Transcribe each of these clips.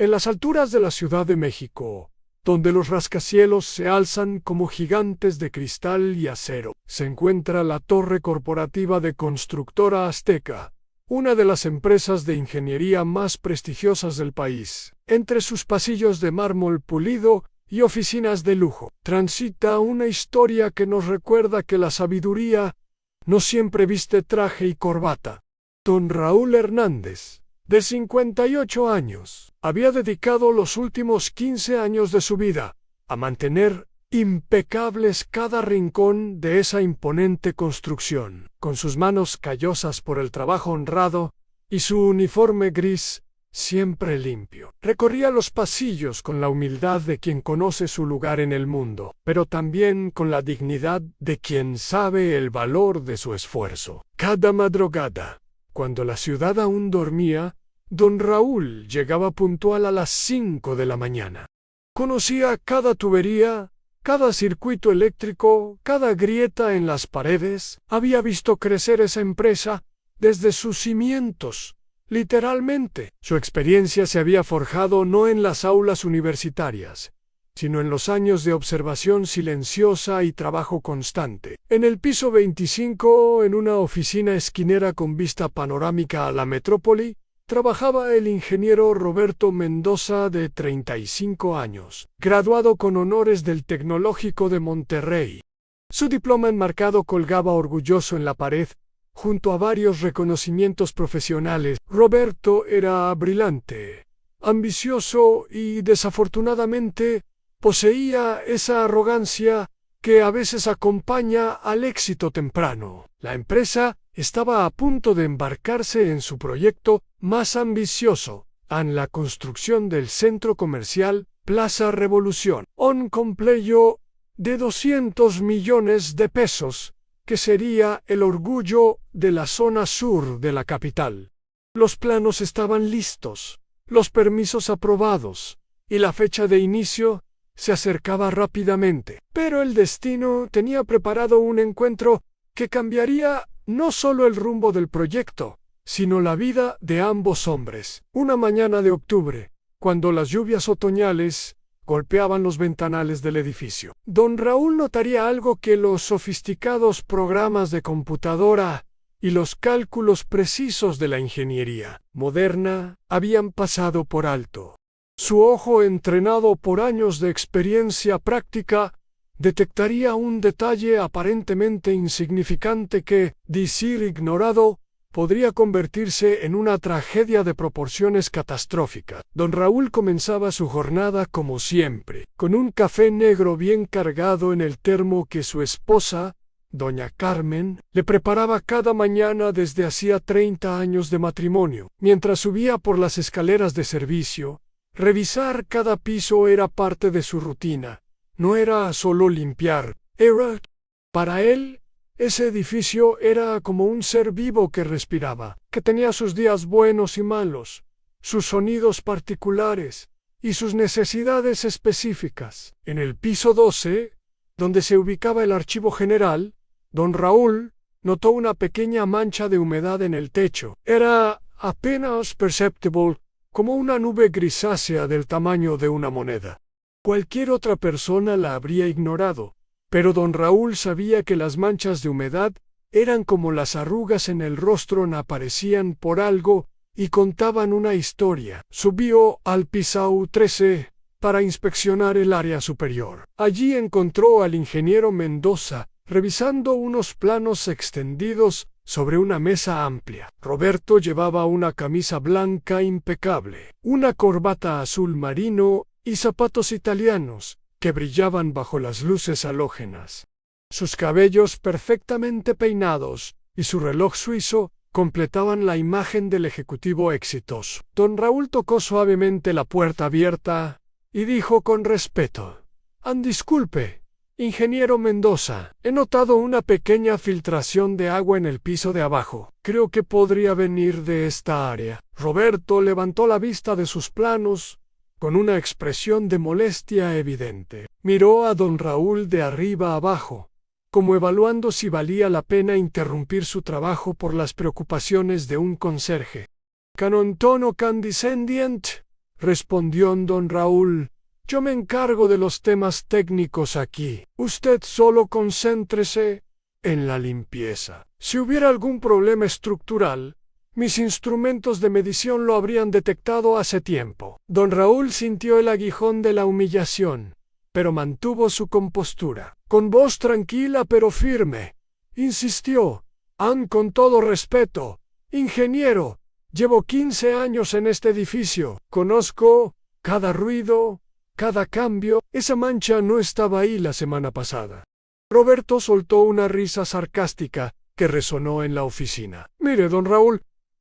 En las alturas de la Ciudad de México, donde los rascacielos se alzan como gigantes de cristal y acero, se encuentra la torre corporativa de Constructora Azteca, una de las empresas de ingeniería más prestigiosas del país. Entre sus pasillos de mármol pulido y oficinas de lujo, transita una historia que nos recuerda que la sabiduría no siempre viste traje y corbata. Don Raúl Hernández, de 58 años, había dedicado los últimos 15 años de su vida a mantener impecables cada rincón de esa imponente construcción. Con sus manos callosas por el trabajo honrado y su uniforme gris siempre limpio, recorría los pasillos con la humildad de quien conoce su lugar en el mundo, pero también con la dignidad de quien sabe el valor de su esfuerzo. Cada madrugada, cuando la ciudad aún dormía, don Raúl llegaba puntual a las 5 de la mañana. Conocía cada tubería, cada circuito eléctrico, cada grieta en las paredes. Había visto crecer esa empresa desde sus cimientos, literalmente. Su experiencia se había forjado no en las aulas universitarias, sino en los años de observación silenciosa y trabajo constante. En el piso 25, en una oficina esquinera con vista panorámica a la metrópoli, trabajaba el ingeniero Roberto Mendoza, de 35 años, graduado con honores del Tecnológico de Monterrey. Su diploma enmarcado colgaba orgulloso en la pared, junto a varios reconocimientos profesionales. Roberto era brillante, ambicioso y, desafortunadamente, poseía esa arrogancia que a veces acompaña al éxito temprano. La empresa estaba a punto de embarcarse en su proyecto más ambicioso, en la construcción del centro comercial Plaza Revolución, un complejo de 200 millones de pesos, que sería el orgullo de la zona sur de la capital. Los planos estaban listos, los permisos aprobados, y la fecha de inicio se acercaba rápidamente. Pero el destino tenía preparado un encuentro que cambiaría no solo el rumbo del proyecto, sino la vida de ambos hombres. Una mañana de octubre, cuando las lluvias otoñales golpeaban los ventanales del edificio, don Raúl notaría algo que los sofisticados programas de computadora y los cálculos precisos de la ingeniería moderna habían pasado por alto. Su ojo, entrenado por años de experiencia práctica, detectaría un detalle aparentemente insignificante que, decir ignorado, podría convertirse en una tragedia de proporciones catastróficas. Don Raúl comenzaba su jornada como siempre, con un café negro bien cargado en el termo que su esposa, doña Carmen, le preparaba cada mañana desde hacía 30 años de matrimonio. Mientras subía por las escaleras de servicio, revisar cada piso era parte de su rutina. No era solo limpiar, para él, ese edificio era como un ser vivo que respiraba, que tenía sus días buenos y malos, sus sonidos particulares y sus necesidades específicas. En el piso 12, donde se ubicaba el archivo general, don Raúl notó una pequeña mancha de humedad en el techo. Era apenas perceptible, como una nube grisácea del tamaño de una moneda. Cualquier otra persona la habría ignorado, pero don Raúl sabía que las manchas de humedad eran como las arrugas en el rostro, aparecían por algo y contaban una historia. Subió al piso 13 para inspeccionar el área superior. Allí encontró al ingeniero Mendoza revisando unos planos extendidos sobre una mesa amplia. Roberto llevaba una camisa blanca impecable, una corbata azul marino y zapatos italianos que brillaban bajo las luces halógenas. Sus cabellos perfectamente peinados y su reloj suizo completaban la imagen del ejecutivo exitoso. Don Raúl tocó suavemente la puerta abierta y dijo con respeto: Disculpe, ingeniero Mendoza, he notado una pequeña filtración de agua en el piso de abajo. Creo que podría venir de esta área. Roberto levantó la vista de sus planos con una expresión de molestia evidente. Miró a don Raúl de arriba abajo, como evaluando si valía la pena interrumpir su trabajo por las preocupaciones de un conserje. Con un tono condescendiente, respondió don Raúl. Yo me encargo de los temas técnicos aquí. Usted solo concéntrese en la limpieza. Si hubiera algún problema estructural, mis instrumentos de medición lo habrían detectado hace tiempo. Don Raúl sintió el aguijón de la humillación, pero mantuvo su compostura. Con voz tranquila pero firme, insistió: con todo respeto, ingeniero, llevo 15 años en este edificio. Conozco cada ruido, cada cambio. Esa mancha no estaba ahí la semana pasada. Roberto soltó una risa sarcástica que resonó en la oficina. Mire, don Raúl,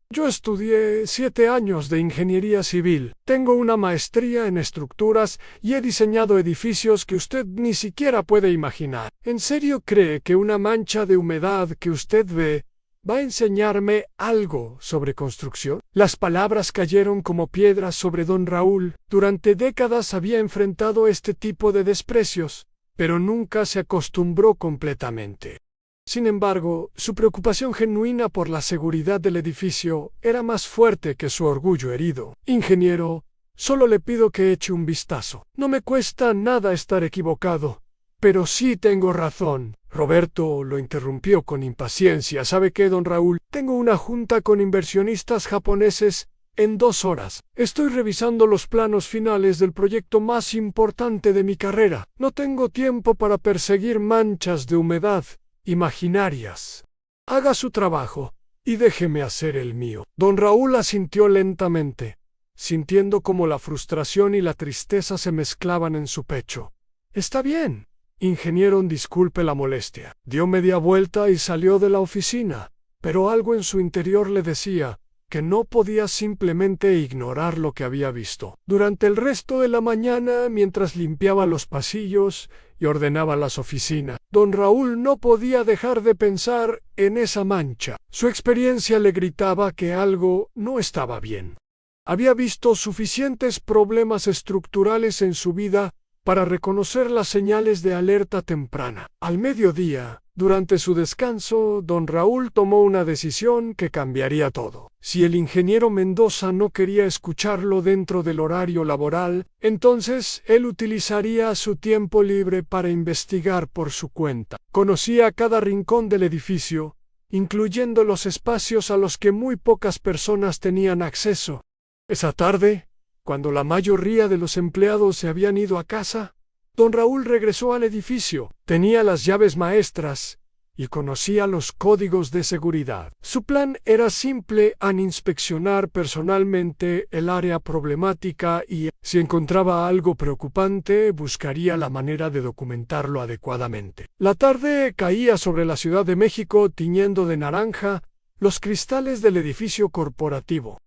yo estudié 7 años de ingeniería civil, tengo una maestría en estructuras y he diseñado edificios que usted ni siquiera puede imaginar. ¿En serio cree que una mancha de humedad que usted ve va a enseñarme algo sobre construcción? Las palabras cayeron como piedras sobre don Raúl. Durante décadas había enfrentado este tipo de desprecios, pero nunca se acostumbró completamente. Sin embargo, su preocupación genuina por la seguridad del edificio era más fuerte que su orgullo herido. Ingeniero, solo le pido que eche un vistazo. No me cuesta nada estar equivocado, pero sí tengo razón. Roberto lo interrumpió con impaciencia. ¿Sabe qué, don Raúl? Tengo una junta con inversionistas japoneses en 2 horas. Estoy revisando los planos finales del proyecto más importante de mi carrera. No tengo tiempo para perseguir manchas de humedad imaginarias. Haga su trabajo y déjeme hacer el mío. Don Raúl asintió lentamente, sintiendo cómo la frustración y la tristeza se mezclaban en su pecho. Está bien, ingeniero, disculpe la molestia. Dio media vuelta y salió de la oficina, pero algo en su interior le decía que no podía simplemente ignorar lo que había visto. Durante el resto de la mañana, mientras limpiaba los pasillos y ordenaba las oficinas, don Raúl no podía dejar de pensar en esa mancha. Su experiencia le gritaba que algo no estaba bien. Había visto suficientes problemas estructurales en su vida para reconocer las señales de alerta temprana. Al mediodía, durante su descanso, don Raúl tomó una decisión que cambiaría todo. Si el ingeniero Mendoza no quería escucharlo dentro del horario laboral, entonces él utilizaría su tiempo libre para investigar por su cuenta. Conocía cada rincón del edificio, incluyendo los espacios a los que muy pocas personas tenían acceso. Esa tarde, cuando la mayoría de los empleados se habían ido a casa, don Raúl regresó al edificio. Tenía las llaves maestras y conocía los códigos de seguridad. Su plan era simple: inspeccionar personalmente el área problemática y, si encontraba algo preocupante, buscaría la manera de documentarlo adecuadamente. La tarde caía sobre la Ciudad de México, tiñendo de naranja los cristales del edificio corporativo.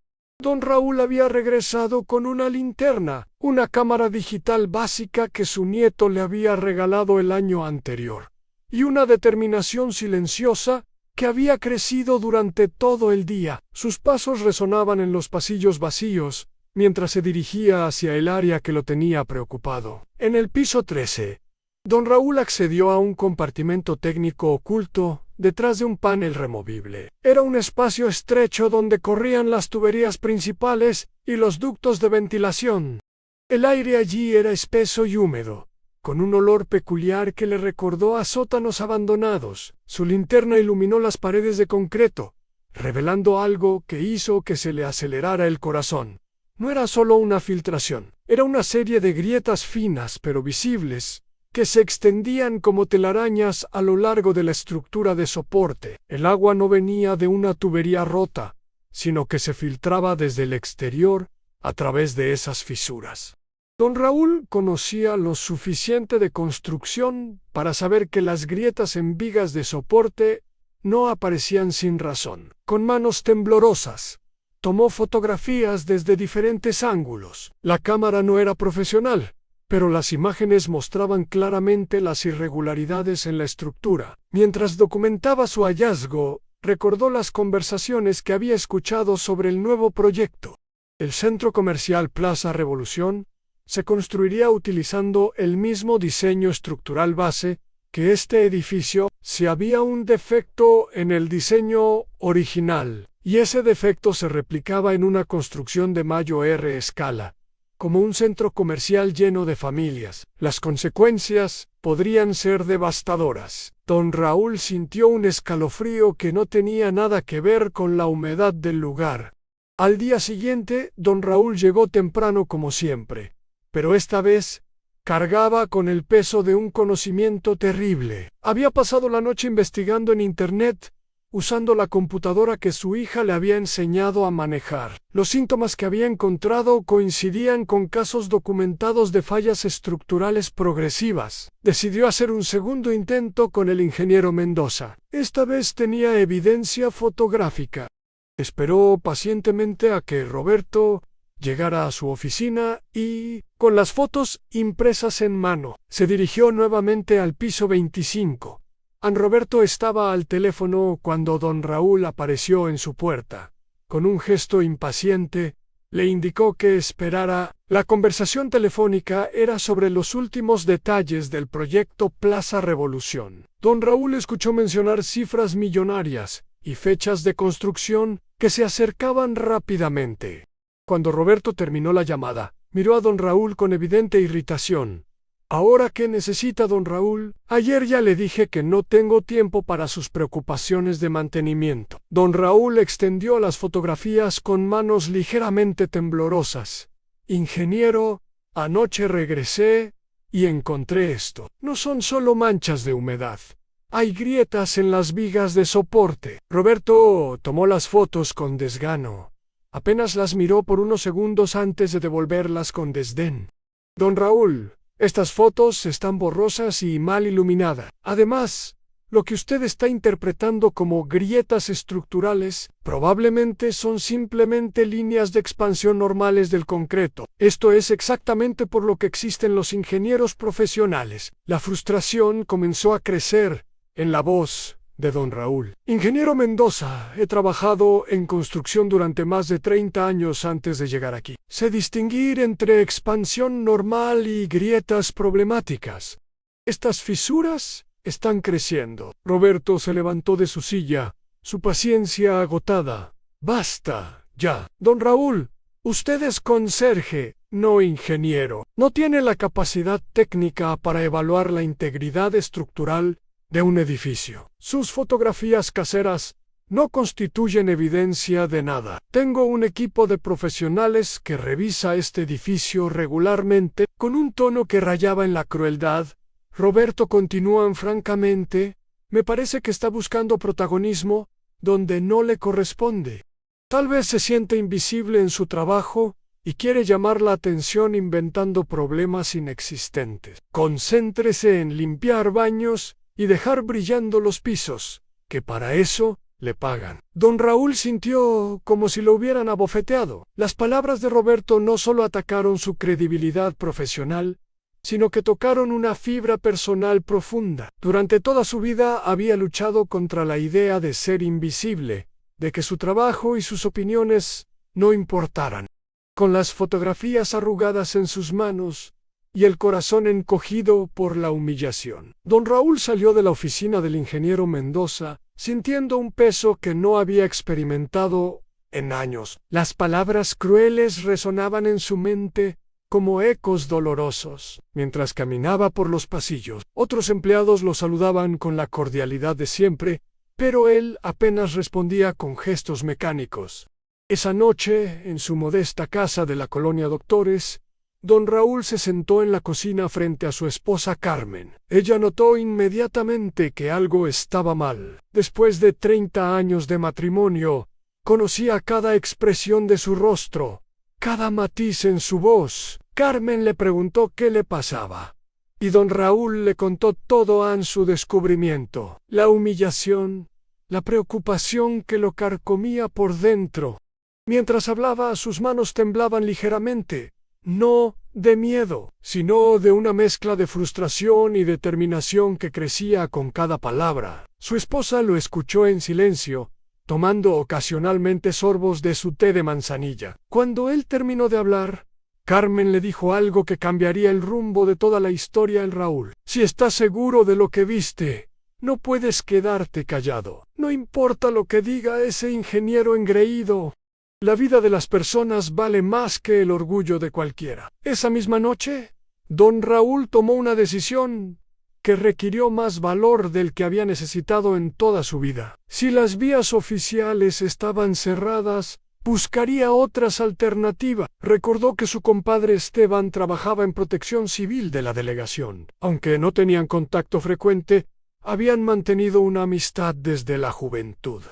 Don Raúl había regresado con una linterna, una cámara digital básica que su nieto le había regalado el año anterior, y una determinación silenciosa que había crecido durante todo el día. Sus pasos resonaban en los pasillos vacíos, mientras se dirigía hacia el área que lo tenía preocupado. En el piso 13, don Raúl accedió a un compartimento técnico oculto detrás de un panel removible. Era un espacio estrecho donde corrían las tuberías principales y los ductos de ventilación. El aire allí era espeso y húmedo, con un olor peculiar que le recordó a sótanos abandonados. Su linterna iluminó las paredes de concreto, revelando algo que hizo que se le acelerara el corazón. No era solo una filtración, era una serie de grietas finas pero visibles, que se extendían como telarañas a lo largo de la estructura de soporte. El agua no venía de una tubería rota, sino que se filtraba desde el exterior a través de esas fisuras. Don Raúl conocía lo suficiente de construcción para saber que las grietas en vigas de soporte no aparecían sin razón. Con manos temblorosas, tomó fotografías desde diferentes ángulos. La cámara no era profesional, pero las imágenes mostraban claramente las irregularidades en la estructura. Mientras documentaba su hallazgo, recordó las conversaciones que había escuchado sobre el nuevo proyecto. El centro comercial Plaza Revolución se construiría utilizando el mismo diseño estructural base que este edificio. Si había un defecto en el diseño original, y ese defecto se replicaba en una construcción de mayor escala, como un centro comercial lleno de familias. Las consecuencias podrían ser devastadoras. Don Raúl sintió un escalofrío que no tenía nada que ver con la humedad del lugar. Al día siguiente, don Raúl llegó temprano como siempre, pero esta vez cargaba con el peso de un conocimiento terrible. Había pasado la noche investigando en Internet, usando la computadora que su hija le había enseñado a manejar. Los síntomas que había encontrado coincidían con casos documentados de fallas estructurales progresivas. Decidió hacer un segundo intento con el ingeniero Mendoza. Esta vez tenía evidencia fotográfica. Esperó pacientemente a que Roberto llegara a su oficina y, con las fotos impresas en mano, se dirigió nuevamente al piso 25. Roberto estaba al teléfono cuando don Raúl apareció en su puerta. Con un gesto impaciente, le indicó que esperara. La conversación telefónica era sobre los últimos detalles del proyecto Plaza Revolución. Don Raúl escuchó mencionar cifras millonarias y fechas de construcción que se acercaban rápidamente. Cuando Roberto terminó la llamada, miró a don Raúl con evidente irritación. ¿Ahora qué necesita don Raúl? Ayer ya le dije que no tengo tiempo para sus preocupaciones de mantenimiento. Don Raúl extendió las fotografías con manos ligeramente temblorosas. Ingeniero, anoche regresé y encontré esto. No son solo manchas de humedad. Hay grietas en las vigas de soporte. Roberto tomó las fotos con desgano. Apenas las miró por unos segundos antes de devolverlas con desdén. Don Raúl, estas fotos están borrosas y mal iluminadas. Además, lo que usted está interpretando como grietas estructurales probablemente son simplemente líneas de expansión normales del concreto. Esto es exactamente por lo que existen los ingenieros profesionales. La frustración comenzó a crecer en la voz de don Raúl. Ingeniero Mendoza, he trabajado en construcción durante más de 30 años antes de llegar aquí. Sé distinguir entre expansión normal y grietas problemáticas. Estas fisuras están creciendo. Roberto se levantó de su silla, su paciencia agotada. Basta, ya. Don Raúl, usted es conserje, no ingeniero. No tiene la capacidad técnica para evaluar la integridad estructural de un edificio. Sus fotografías caseras no constituyen evidencia de nada. Tengo un equipo de profesionales que revisa este edificio regularmente. Con un tono que rayaba en la crueldad, Roberto continuó francamente, me parece que está buscando protagonismo donde no le corresponde. Tal vez se siente invisible en su trabajo y quiere llamar la atención inventando problemas inexistentes. Concéntrese en limpiar baños y dejar brillando los pisos, que para eso le pagan. Don Raúl sintió como si lo hubieran abofeteado. Las palabras de Roberto no solo atacaron su credibilidad profesional, sino que tocaron una fibra personal profunda. Durante toda su vida había luchado contra la idea de ser invisible, de que su trabajo y sus opiniones no importaran. Con las fotografías arrugadas en sus manos y el corazón encogido por la humillación, don Raúl salió de la oficina del ingeniero Mendoza, sintiendo un peso que no había experimentado en años. Las palabras crueles resonaban en su mente como ecos dolorosos. Mientras caminaba por los pasillos, otros empleados lo saludaban con la cordialidad de siempre, pero él apenas respondía con gestos mecánicos. Esa noche, en su modesta casa de la colonia Doctores, don Raúl se sentó en la cocina frente a su esposa Carmen. Ella notó inmediatamente que algo estaba mal. Después de 30 años de matrimonio, conocía cada expresión de su rostro, cada matiz en su voz. Carmen le preguntó qué le pasaba, y don Raúl le contó todo en su descubrimiento. La humillación, la preocupación que lo carcomía por dentro. Mientras hablaba, sus manos temblaban ligeramente. No de miedo, sino de una mezcla de frustración y determinación que crecía con cada palabra. Su esposa lo escuchó en silencio, tomando ocasionalmente sorbos de su té de manzanilla. Cuando él terminó de hablar, Carmen le dijo algo que cambiaría el rumbo de toda la historia del Raúl. Si estás seguro de lo que viste, no puedes quedarte callado. No importa lo que diga ese ingeniero engreído. La vida de las personas vale más que el orgullo de cualquiera. Esa misma noche, don Raúl tomó una decisión que requirió más valor del que había necesitado en toda su vida. Si las vías oficiales estaban cerradas, buscaría otras alternativas. Recordó que su compadre Esteban trabajaba en protección civil de la delegación. Aunque no tenían contacto frecuente, habían mantenido una amistad desde la juventud.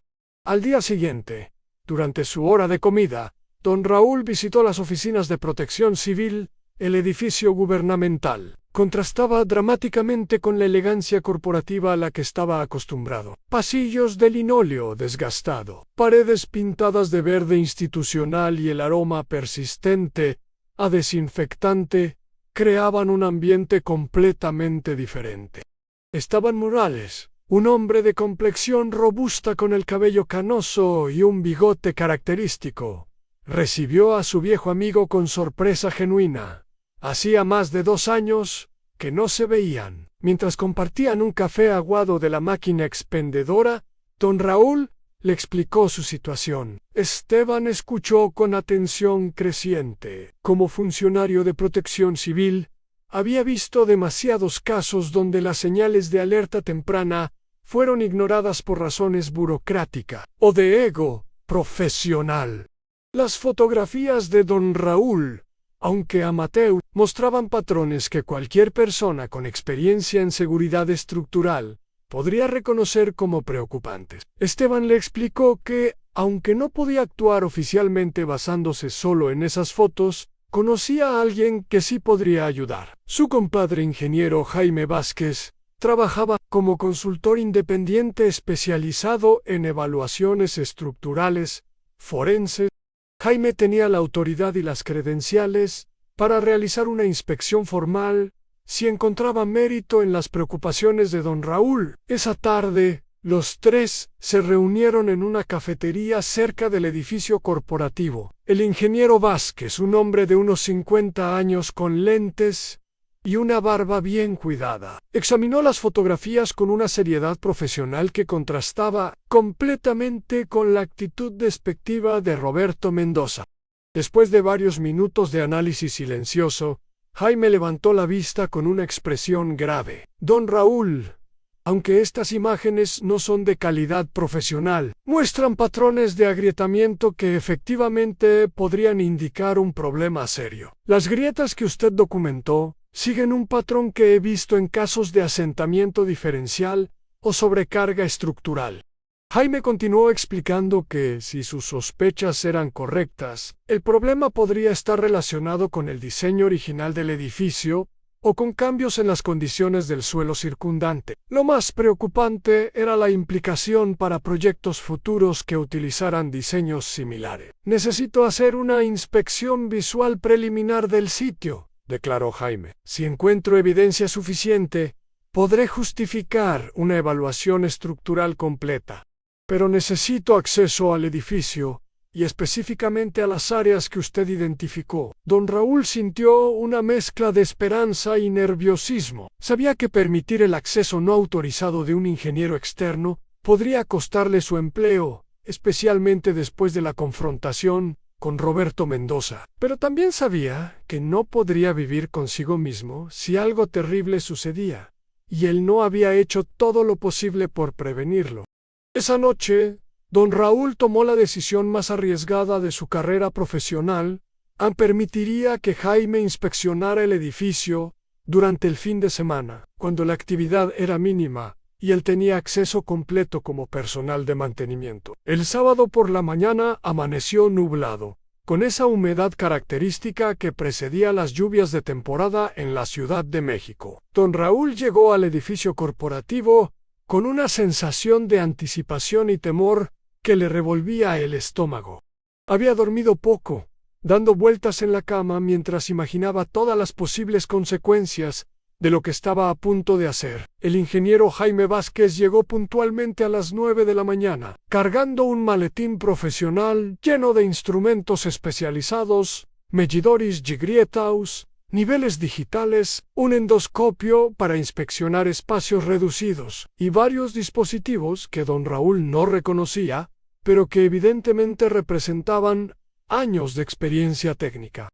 Al día siguiente, durante su hora de comida, don Raúl visitó las oficinas de protección civil, el edificio gubernamental. Contrastaba dramáticamente con la elegancia corporativa a la que estaba acostumbrado. Pasillos de linóleo desgastado, paredes pintadas de verde institucional y el aroma persistente a desinfectante creaban un ambiente completamente diferente. Estaban Morales, un hombre de complexión robusta con el cabello canoso y un bigote característico. Recibió a su viejo amigo con sorpresa genuina. Hacía más de 2 años que no se veían. Mientras compartían un café aguado de la máquina expendedora, don Raúl le explicó su situación. Esteban escuchó con atención creciente. Como funcionario de protección civil, había visto demasiados casos donde las señales de alerta temprana fueron ignoradas por razones burocráticas o de ego profesional. Las fotografías de don Raúl, aunque amateur, mostraban patrones que cualquier persona con experiencia en seguridad estructural podría reconocer como preocupantes. Esteban le explicó que, aunque no podía actuar oficialmente basándose solo en esas fotos, conocía a alguien que sí podría ayudar. Su compadre ingeniero Jaime Vázquez trabajaba como consultor independiente especializado en evaluaciones estructurales forenses. Jaime tenía la autoridad y las credenciales para realizar una inspección formal si encontraba mérito en las preocupaciones de don Raúl. Esa tarde, los tres se reunieron en una cafetería cerca del edificio corporativo. El ingeniero Vázquez, un hombre de unos 50 años con lentes y una barba bien cuidada, examinó las fotografías con una seriedad profesional que contrastaba completamente con la actitud despectiva de Roberto Mendoza. Después de varios minutos de análisis silencioso, Jaime levantó la vista con una expresión grave. Don Raúl, aunque estas imágenes no son de calidad profesional, muestran patrones de agrietamiento que efectivamente podrían indicar un problema serio. Las grietas que usted documentó siguen un patrón que he visto en casos de asentamiento diferencial o sobrecarga estructural. Jaime continuó explicando que, si sus sospechas eran correctas, el problema podría estar relacionado con el diseño original del edificio o con cambios en las condiciones del suelo circundante. Lo más preocupante era la implicación para proyectos futuros que utilizaran diseños similares. Necesito hacer una inspección visual preliminar del sitio, declaró Jaime. Si encuentro evidencia suficiente, podré justificar una evaluación estructural completa. Pero necesito acceso al edificio y específicamente a las áreas que usted identificó. Don Raúl sintió una mezcla de esperanza y nerviosismo. Sabía que permitir el acceso no autorizado de un ingeniero externo podría costarle su empleo, especialmente después de la confrontación con Roberto Mendoza. Pero también sabía que no podría vivir consigo mismo si algo terrible sucedía, y él no había hecho todo lo posible por prevenirlo. Esa noche, don Raúl tomó la decisión más arriesgada de su carrera profesional. Permitiría que Jaime inspeccionara el edificio durante el fin de semana, cuando la actividad era mínima y él tenía acceso completo como personal de mantenimiento. El sábado por la mañana amaneció nublado, con esa humedad característica que precedía las lluvias de temporada en la Ciudad de México. Don Raúl llegó al edificio corporativo con una sensación de anticipación y temor que le revolvía el estómago. Había dormido poco, dando vueltas en la cama mientras imaginaba todas las posibles consecuencias de lo que estaba a punto de hacer. El ingeniero Jaime Vázquez llegó puntualmente a las 9 de la mañana, cargando un maletín profesional lleno de instrumentos especializados, medidores y grietas, niveles digitales, un endoscopio para inspeccionar espacios reducidos y varios dispositivos que don Raúl no reconocía, pero que evidentemente representaban años de experiencia técnica.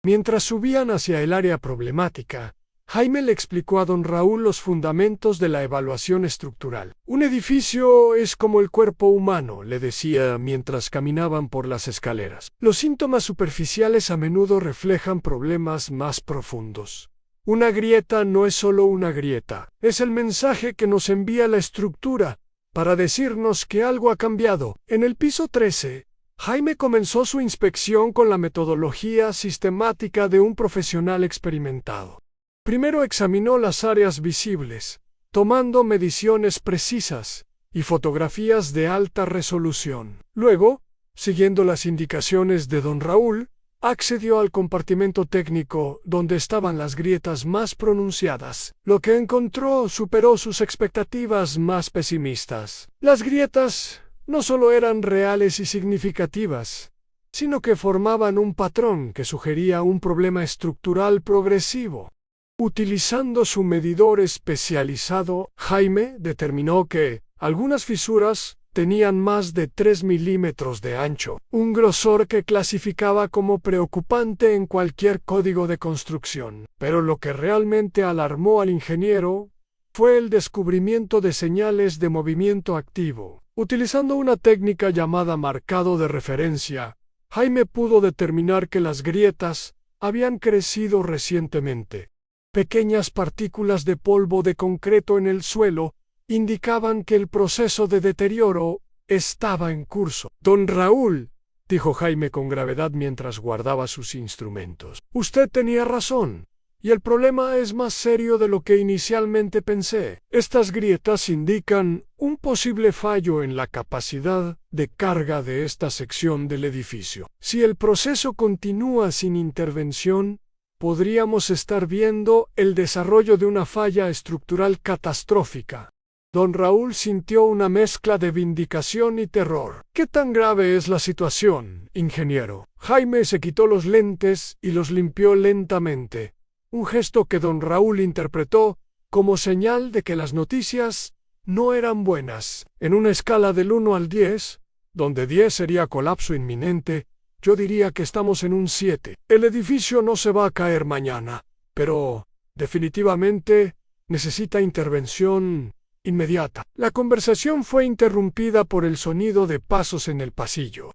Mientras subían hacia el área problemática, Jaime le explicó a don Raúl los fundamentos de la evaluación estructural. Un edificio es como el cuerpo humano, le decía mientras caminaban por las escaleras. Los síntomas superficiales a menudo reflejan problemas más profundos. Una grieta no es solo una grieta, es el mensaje que nos envía la estructura para decirnos que algo ha cambiado. En el piso 13, Jaime comenzó su inspección con la metodología sistemática de un profesional experimentado. Primero examinó las áreas visibles, tomando mediciones precisas y fotografías de alta resolución. Luego, siguiendo las indicaciones de don Raúl, accedió al compartimento técnico donde estaban las grietas más pronunciadas. Lo que encontró superó sus expectativas más pesimistas. Las grietas no solo eran reales y significativas, sino que formaban un patrón que sugería un problema estructural progresivo. Utilizando su medidor especializado, Jaime determinó que algunas fisuras tenían más de 3 milímetros de ancho, un grosor que clasificaba como preocupante en cualquier código de construcción. Pero lo que realmente alarmó al ingeniero fue el descubrimiento de señales de movimiento activo. Utilizando una técnica llamada marcado de referencia, Jaime pudo determinar que las grietas habían crecido recientemente. Pequeñas partículas de polvo de concreto en el suelo indicaban que el proceso de deterioro estaba en curso. Don Raúl, dijo Jaime con gravedad mientras guardaba sus instrumentos, usted tenía razón, y el problema es más serio de lo que inicialmente pensé. Estas grietas indican un posible fallo en la capacidad de carga de esta sección del edificio. Si el proceso continúa sin intervención, podríamos estar viendo el desarrollo de una falla estructural catastrófica. Don Raúl sintió una mezcla de vindicación y terror. ¿Qué tan grave es la situación, ingeniero? Jaime se quitó los lentes y los limpió lentamente, un gesto que don Raúl interpretó como señal de que las noticias no eran buenas. En una escala del 1 al 10, donde 10 sería colapso inminente, yo diría que estamos en un 7. El edificio no se va a caer mañana, pero definitivamente necesita intervención inmediata. La conversación fue interrumpida por el sonido de pasos en el pasillo.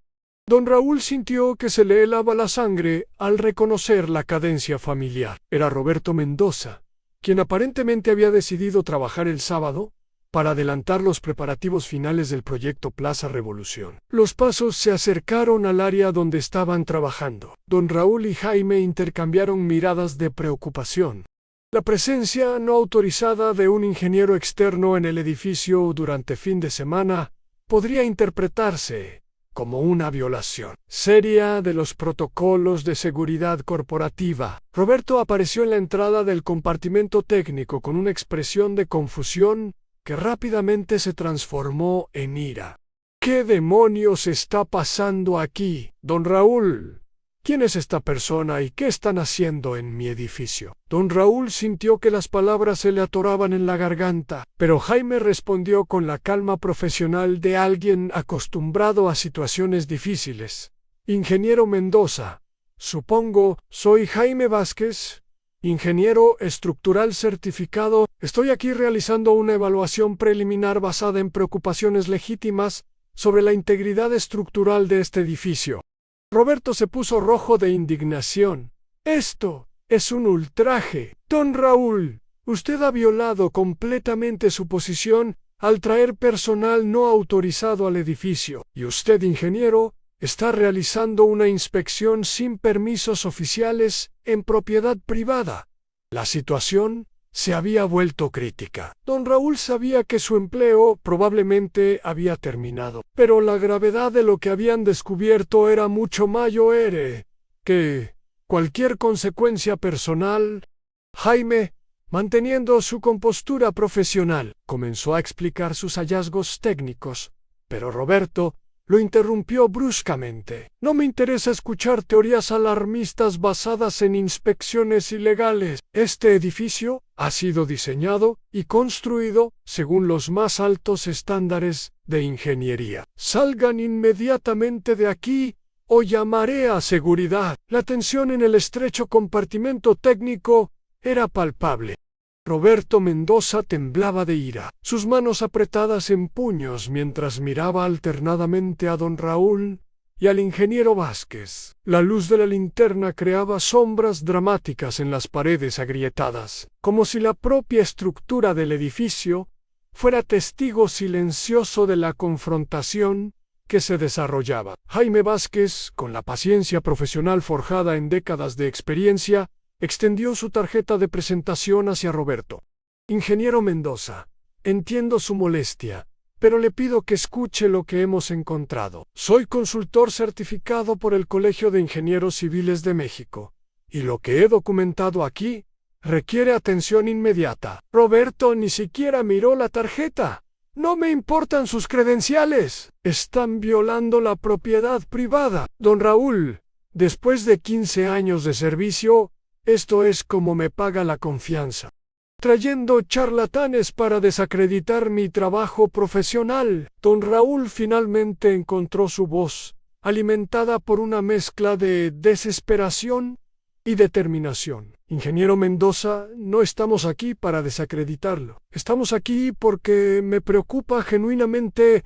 Don Raúl sintió que se le helaba la sangre al reconocer la cadencia familiar. Era Roberto Mendoza, quien aparentemente había decidido trabajar el sábado para adelantar los preparativos finales del proyecto Plaza Revolución. Los pasos se acercaron al área donde estaban trabajando. Don Raúl y Jaime intercambiaron miradas de preocupación. La presencia no autorizada de un ingeniero externo en el edificio durante fin de semana podría interpretarse como una violación seria de los protocolos de seguridad corporativa. Roberto apareció en la entrada del compartimento técnico con una expresión de confusión que rápidamente se transformó en ira. ¿Qué demonios está pasando aquí, don Raúl? ¿Quién es esta persona y qué están haciendo en mi edificio? Don Raúl sintió que las palabras se le atoraban en la garganta, pero Jaime respondió con la calma profesional de alguien acostumbrado a situaciones difíciles. Ingeniero Mendoza, supongo, soy Jaime Vázquez, ingeniero estructural certificado. Estoy aquí realizando una evaluación preliminar basada en preocupaciones legítimas sobre la integridad estructural de este edificio. Roberto se puso rojo de indignación. Esto es un ultraje. Don Raúl, usted ha violado completamente su posición al traer personal no autorizado al edificio. Y usted, ingeniero, está realizando una inspección sin permisos oficiales en propiedad privada. La situación se había vuelto crítica. Don Raúl sabía que su empleo probablemente había terminado, pero la gravedad de lo que habían descubierto era mucho mayor que cualquier consecuencia personal. Jaime, manteniendo su compostura profesional, comenzó a explicar sus hallazgos técnicos, pero Roberto lo interrumpió bruscamente. No me interesa escuchar teorías alarmistas basadas en inspecciones ilegales. Este edificio ha sido diseñado y construido según los más altos estándares de ingeniería. Salgan inmediatamente de aquí o llamaré a seguridad. La tensión en el estrecho compartimento técnico era palpable. Roberto Mendoza temblaba de ira, sus manos apretadas en puños mientras miraba alternadamente a don Raúl y al ingeniero Vázquez. La luz de la linterna creaba sombras dramáticas en las paredes agrietadas, como si la propia estructura del edificio fuera testigo silencioso de la confrontación que se desarrollaba. Jaime Vázquez, con la paciencia profesional forjada en décadas de experiencia, extendió su tarjeta de presentación hacia Roberto. Ingeniero Mendoza, entiendo su molestia, pero le pido que escuche lo que hemos encontrado. Soy consultor certificado por el Colegio de Ingenieros Civiles de México, y lo que he documentado aquí requiere atención inmediata. Roberto ni siquiera miró la tarjeta. No me importan sus credenciales. Están violando la propiedad privada. Don Raúl, después de 15 años de servicio, esto es como me paga la confianza. Trayendo charlatanes para desacreditar mi trabajo profesional. Don Raúl finalmente encontró su voz, alimentada por una mezcla de desesperación y determinación. Ingeniero Mendoza, no estamos aquí para desacreditarlo. Estamos aquí porque me preocupa genuinamente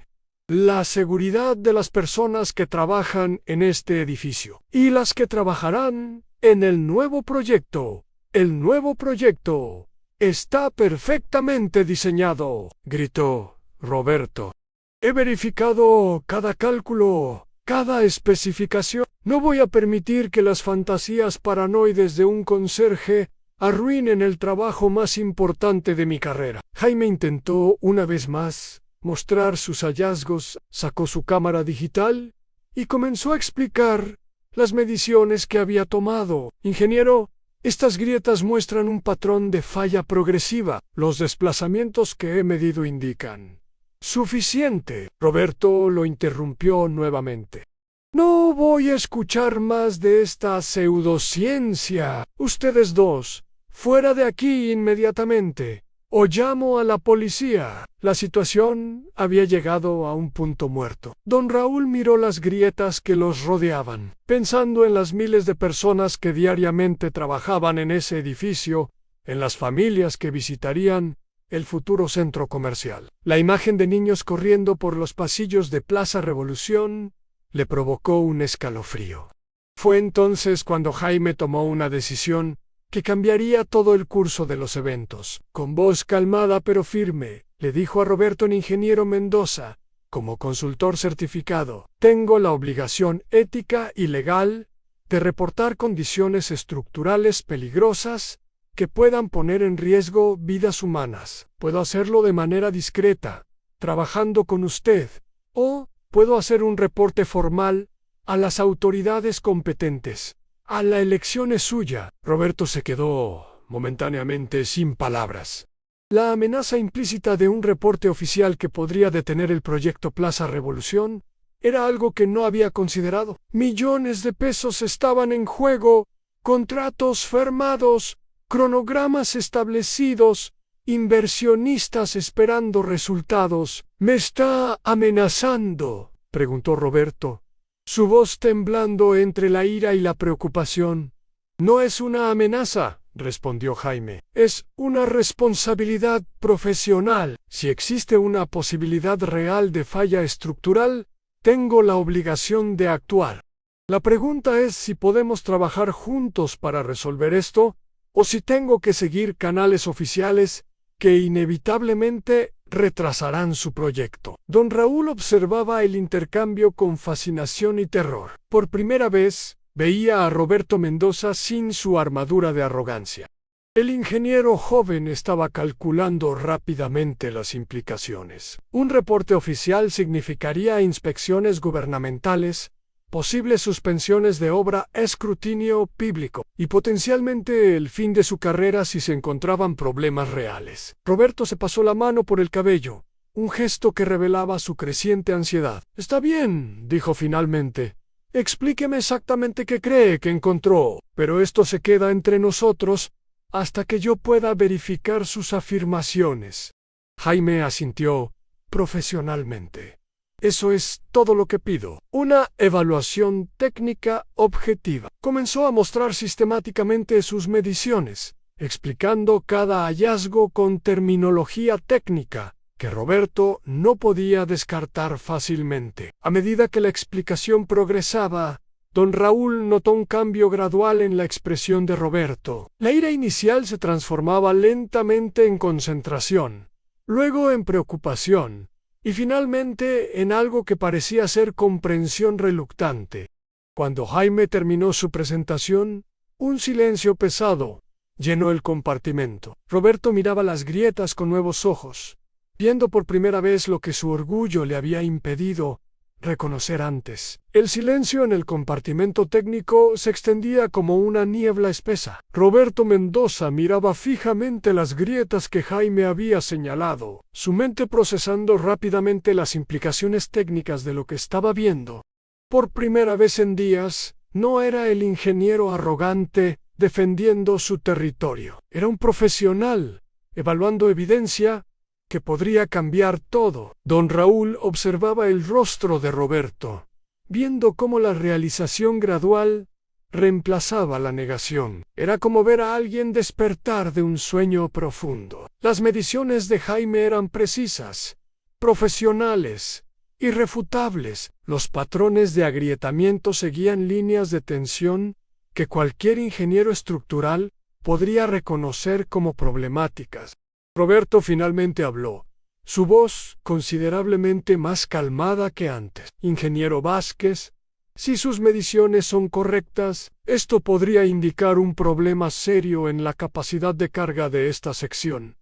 la seguridad de las personas que trabajan en este edificio y las que trabajarán en el nuevo proyecto. El nuevo proyecto está perfectamente diseñado, gritó Roberto. He verificado cada cálculo, cada especificación. No voy a permitir que las fantasías paranoides de un conserje arruinen el trabajo más importante de mi carrera. Jaime intentó una vez más mostrar sus hallazgos, sacó su cámara digital y comenzó a explicar las mediciones que había tomado. Ingeniero, estas grietas muestran un patrón de falla progresiva. Los desplazamientos que he medido indican. Suficiente. Roberto lo interrumpió nuevamente. No voy a escuchar más de esta pseudociencia. Ustedes dos, fuera de aquí inmediatamente, o llamo a la policía. La situación había llegado a un punto muerto. Don Raúl miró las grietas que los rodeaban, pensando en las miles de personas que diariamente trabajaban en ese edificio, en las familias que visitarían el futuro centro comercial. La imagen de niños corriendo por los pasillos de Plaza Revolución le provocó un escalofrío. Fue entonces cuando Jaime tomó una decisión que cambiaría todo el curso de los eventos. Con voz calmada pero firme, le dijo a Roberto el ingeniero Mendoza, como consultor certificado, tengo la obligación ética y legal de reportar condiciones estructurales peligrosas que puedan poner en riesgo vidas humanas. Puedo hacerlo de manera discreta, trabajando con usted, o puedo hacer un reporte formal a las autoridades competentes. La elección es suya. Roberto se quedó momentáneamente sin palabras. La amenaza implícita de un reporte oficial que podría detener el proyecto Plaza Revolución era algo que no había considerado. Millones de pesos estaban en juego, contratos firmados, cronogramas establecidos, inversionistas esperando resultados. ¿Me está amenazando?, preguntó Roberto, su voz temblando entre la ira y la preocupación. No es una amenaza, respondió Jaime. Es una responsabilidad profesional. Si existe una posibilidad real de falla estructural, tengo la obligación de actuar. La pregunta es si podemos trabajar juntos para resolver esto, o si tengo que seguir canales oficiales que inevitablemente retrasarán su proyecto. Don Raúl observaba el intercambio con fascinación y terror. Por primera vez, veía a Roberto Mendoza sin su armadura de arrogancia. El ingeniero joven estaba calculando rápidamente las implicaciones. Un reporte oficial significaría inspecciones gubernamentales, posibles suspensiones de obra, escrutinio público y potencialmente el fin de su carrera si se encontraban problemas reales. Roberto se pasó la mano por el cabello, un gesto que revelaba su creciente ansiedad. Está bien, dijo finalmente. Explíqueme exactamente qué cree que encontró, pero esto se queda entre nosotros hasta que yo pueda verificar sus afirmaciones. Jaime asintió profesionalmente. Eso es todo lo que pido. Una evaluación técnica objetiva. Comenzó a mostrar sistemáticamente sus mediciones, explicando cada hallazgo con terminología técnica que Roberto no podía descartar fácilmente. A medida que la explicación progresaba, don Raúl notó un cambio gradual en la expresión de Roberto. La ira inicial se transformaba lentamente en concentración, luego en preocupación, y finalmente en algo que parecía ser comprensión reluctante. Cuando Jaime terminó su presentación, un silencio pesado llenó el compartimento. Roberto miraba las grietas con nuevos ojos, viendo por primera vez lo que su orgullo le había impedido reconocer antes. El silencio en el compartimento técnico se extendía como una niebla espesa. Roberto Mendoza miraba fijamente las grietas que Jaime había señalado, su mente procesando rápidamente las implicaciones técnicas de lo que estaba viendo. Por primera vez en días, no era el ingeniero arrogante defendiendo su territorio. Era un profesional, evaluando evidencia que podría cambiar todo. Don Raúl observaba el rostro de Roberto, viendo cómo la realización gradual reemplazaba la negación. Era como ver a alguien despertar de un sueño profundo. Las mediciones de Jaime eran precisas, profesionales, irrefutables. Los patrones de agrietamiento seguían líneas de tensión que cualquier ingeniero estructural podría reconocer como problemáticas. Roberto finalmente habló, su voz considerablemente más calmada que antes. Ingeniero Vázquez, si sus mediciones son correctas, esto podría indicar un problema serio en la capacidad de carga de esta sección.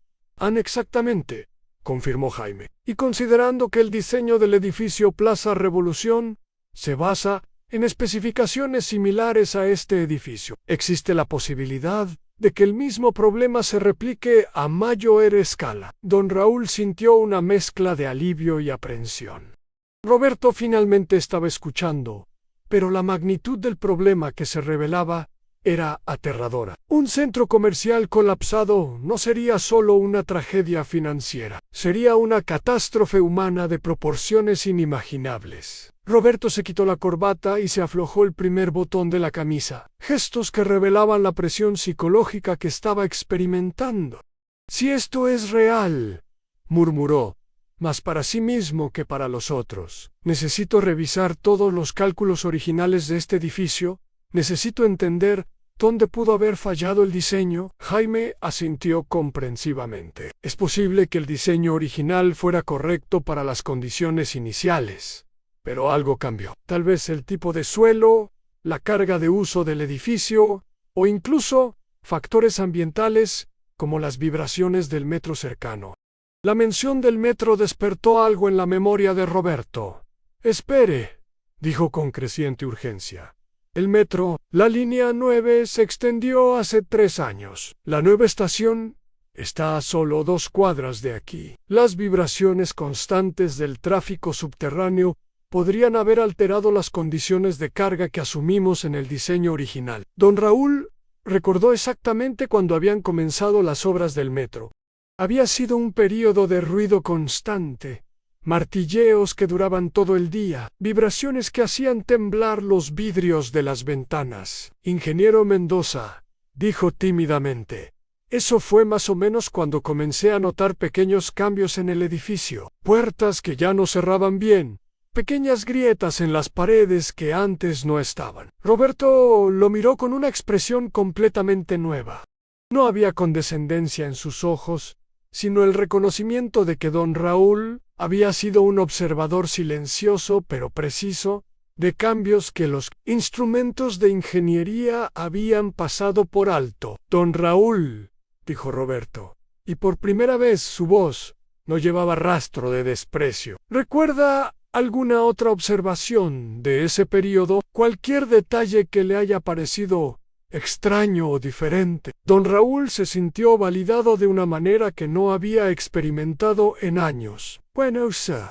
Exactamente, confirmó Jaime. Y considerando que el diseño del edificio Plaza Revolución se basa en especificaciones similares a este edificio, existe la posibilidad de que el mismo problema se replique a mayor escala. Don Raúl sintió una mezcla de alivio y aprensión. Roberto finalmente estaba escuchando, pero la magnitud del problema que se revelaba era aterradora. Un centro comercial colapsado no sería solo una tragedia financiera, sería una catástrofe humana de proporciones inimaginables. Roberto se quitó la corbata y se aflojó el primer botón de la camisa, gestos que revelaban la presión psicológica que estaba experimentando. «Si esto es real», murmuró, más para sí mismo que para los otros. «Necesito revisar todos los cálculos originales de este edificio, necesito entender dónde pudo haber fallado el diseño». Jaime asintió comprensivamente. Es posible que el diseño original fuera correcto para las condiciones iniciales, pero algo cambió. Tal vez el tipo de suelo, la carga de uso del edificio, o incluso factores ambientales como las vibraciones del metro cercano. La mención del metro despertó algo en la memoria de Roberto. «Espere», dijo con creciente urgencia. «El metro, la línea 9, se extendió hace 3 años. La nueva estación está a solo 2 cuadras de aquí. Las vibraciones constantes del tráfico subterráneo podrían haber alterado las condiciones de carga que asumimos en el diseño original». Don Raúl recordó exactamente cuando habían comenzado las obras del metro. Había sido un período de ruido constante, martilleos que duraban todo el día, vibraciones que hacían temblar los vidrios de las ventanas. «Ingeniero Mendoza», dijo tímidamente, «eso fue más o menos cuando comencé a notar pequeños cambios en el edificio. Puertas que ya no cerraban bien, pequeñas grietas en las paredes que antes no estaban». Roberto lo miró con una expresión completamente nueva. No había condescendencia en sus ojos, sino el reconocimiento de que don Raúl había sido un observador silencioso pero preciso de cambios que los instrumentos de ingeniería habían pasado por alto. «Don Raúl», dijo Roberto, y por primera vez su voz no llevaba rastro de desprecio. «¿Recuerda alguna otra observación de ese período? Cualquier detalle que le haya parecido extraño o diferente». Don Raúl se sintió validado de una manera que no había experimentado en años. «Bueno, sir,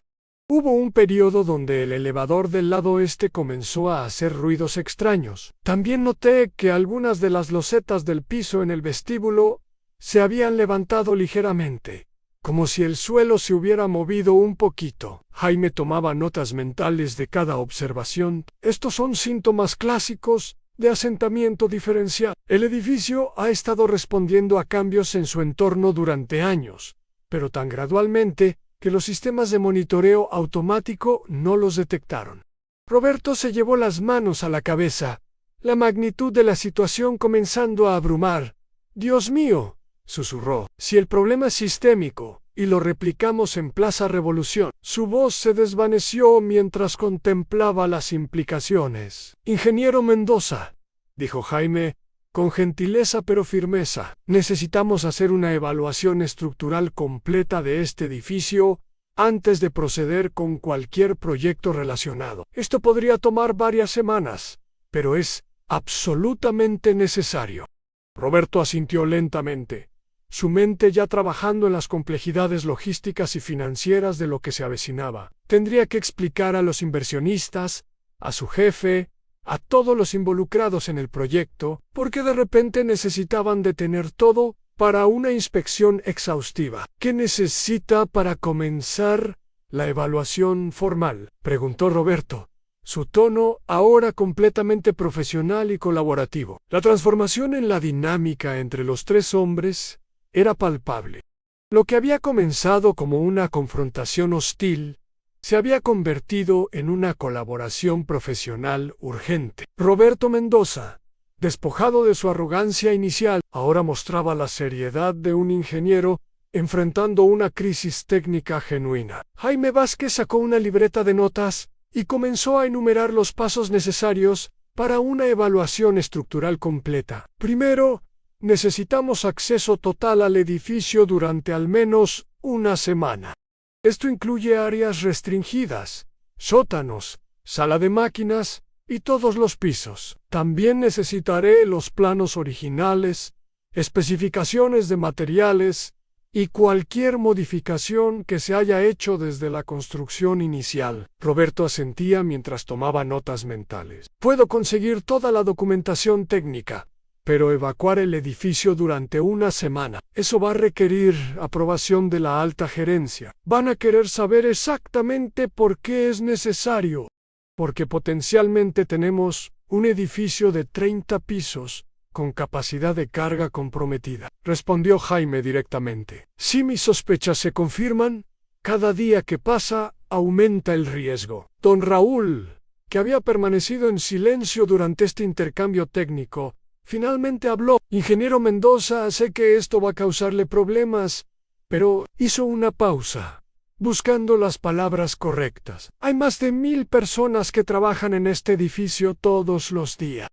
hubo un periodo donde el elevador del lado este comenzó a hacer ruidos extraños. También noté que algunas de las losetas del piso en el vestíbulo se habían levantado ligeramente. como si el suelo se hubiera movido un poquito. Jaime tomaba notas mentales de cada observación. Estos son síntomas clásicos de asentamiento diferencial. El edificio ha estado respondiendo a cambios en su entorno durante años, pero tan gradualmente que los sistemas de monitoreo automático no los detectaron. Roberto se llevó las manos a la cabeza, la magnitud de la situación comenzando a abrumar. «Dios mío», susurró, «si el problema es sistémico y lo replicamos en Plaza Revolución». Su voz se desvaneció mientras contemplaba las implicaciones. «Ingeniero Mendoza», dijo Jaime, con gentileza pero firmeza, «necesitamos hacer una evaluación estructural completa de este edificio antes de proceder con cualquier proyecto relacionado. Esto podría tomar varias semanas, pero es absolutamente necesario». Roberto asintió lentamente, su mente ya trabajando en las complejidades logísticas y financieras de lo que se avecinaba. Tendría que explicar a los inversionistas, a su jefe, a todos los involucrados en el proyecto, porque de repente necesitaban detener todo para una inspección exhaustiva. «¿Qué necesita para comenzar la evaluación formal?», preguntó Roberto, su tono ahora completamente profesional y colaborativo. La transformación en la dinámica entre los tres hombres era palpable. Lo que había comenzado como una confrontación hostil se había convertido en una colaboración profesional urgente. Roberto Mendoza, despojado de su arrogancia inicial, ahora mostraba la seriedad de un ingeniero enfrentando una crisis técnica genuina. Jaime Vázquez sacó una libreta de notas y comenzó a enumerar los pasos necesarios para una evaluación estructural completa. Primero, necesitamos acceso total al edificio durante al menos una semana. Esto incluye áreas restringidas, sótanos, sala de máquinas y todos los pisos. También necesitaré los planos originales, especificaciones de materiales y cualquier modificación que se haya hecho desde la construcción inicial. Roberto asentía mientras tomaba notas mentales. «Puedo conseguir toda la documentación técnica, pero evacuar el edificio durante una semana, eso va a requerir aprobación de la alta gerencia. Van a querer saber exactamente por qué es necesario, porque potencialmente tenemos un edificio de 30 pisos con capacidad de carga comprometida», respondió Jaime directamente. «Si mis sospechas se confirman, cada día que pasa aumenta el riesgo». Don Raúl, que había permanecido en silencio durante este intercambio técnico, finalmente habló. «Ingeniero Mendoza, sé que esto va a causarle problemas», pero hizo una pausa, buscando las palabras correctas. «Hay más de 1000 personas que trabajan en este edificio todos los días.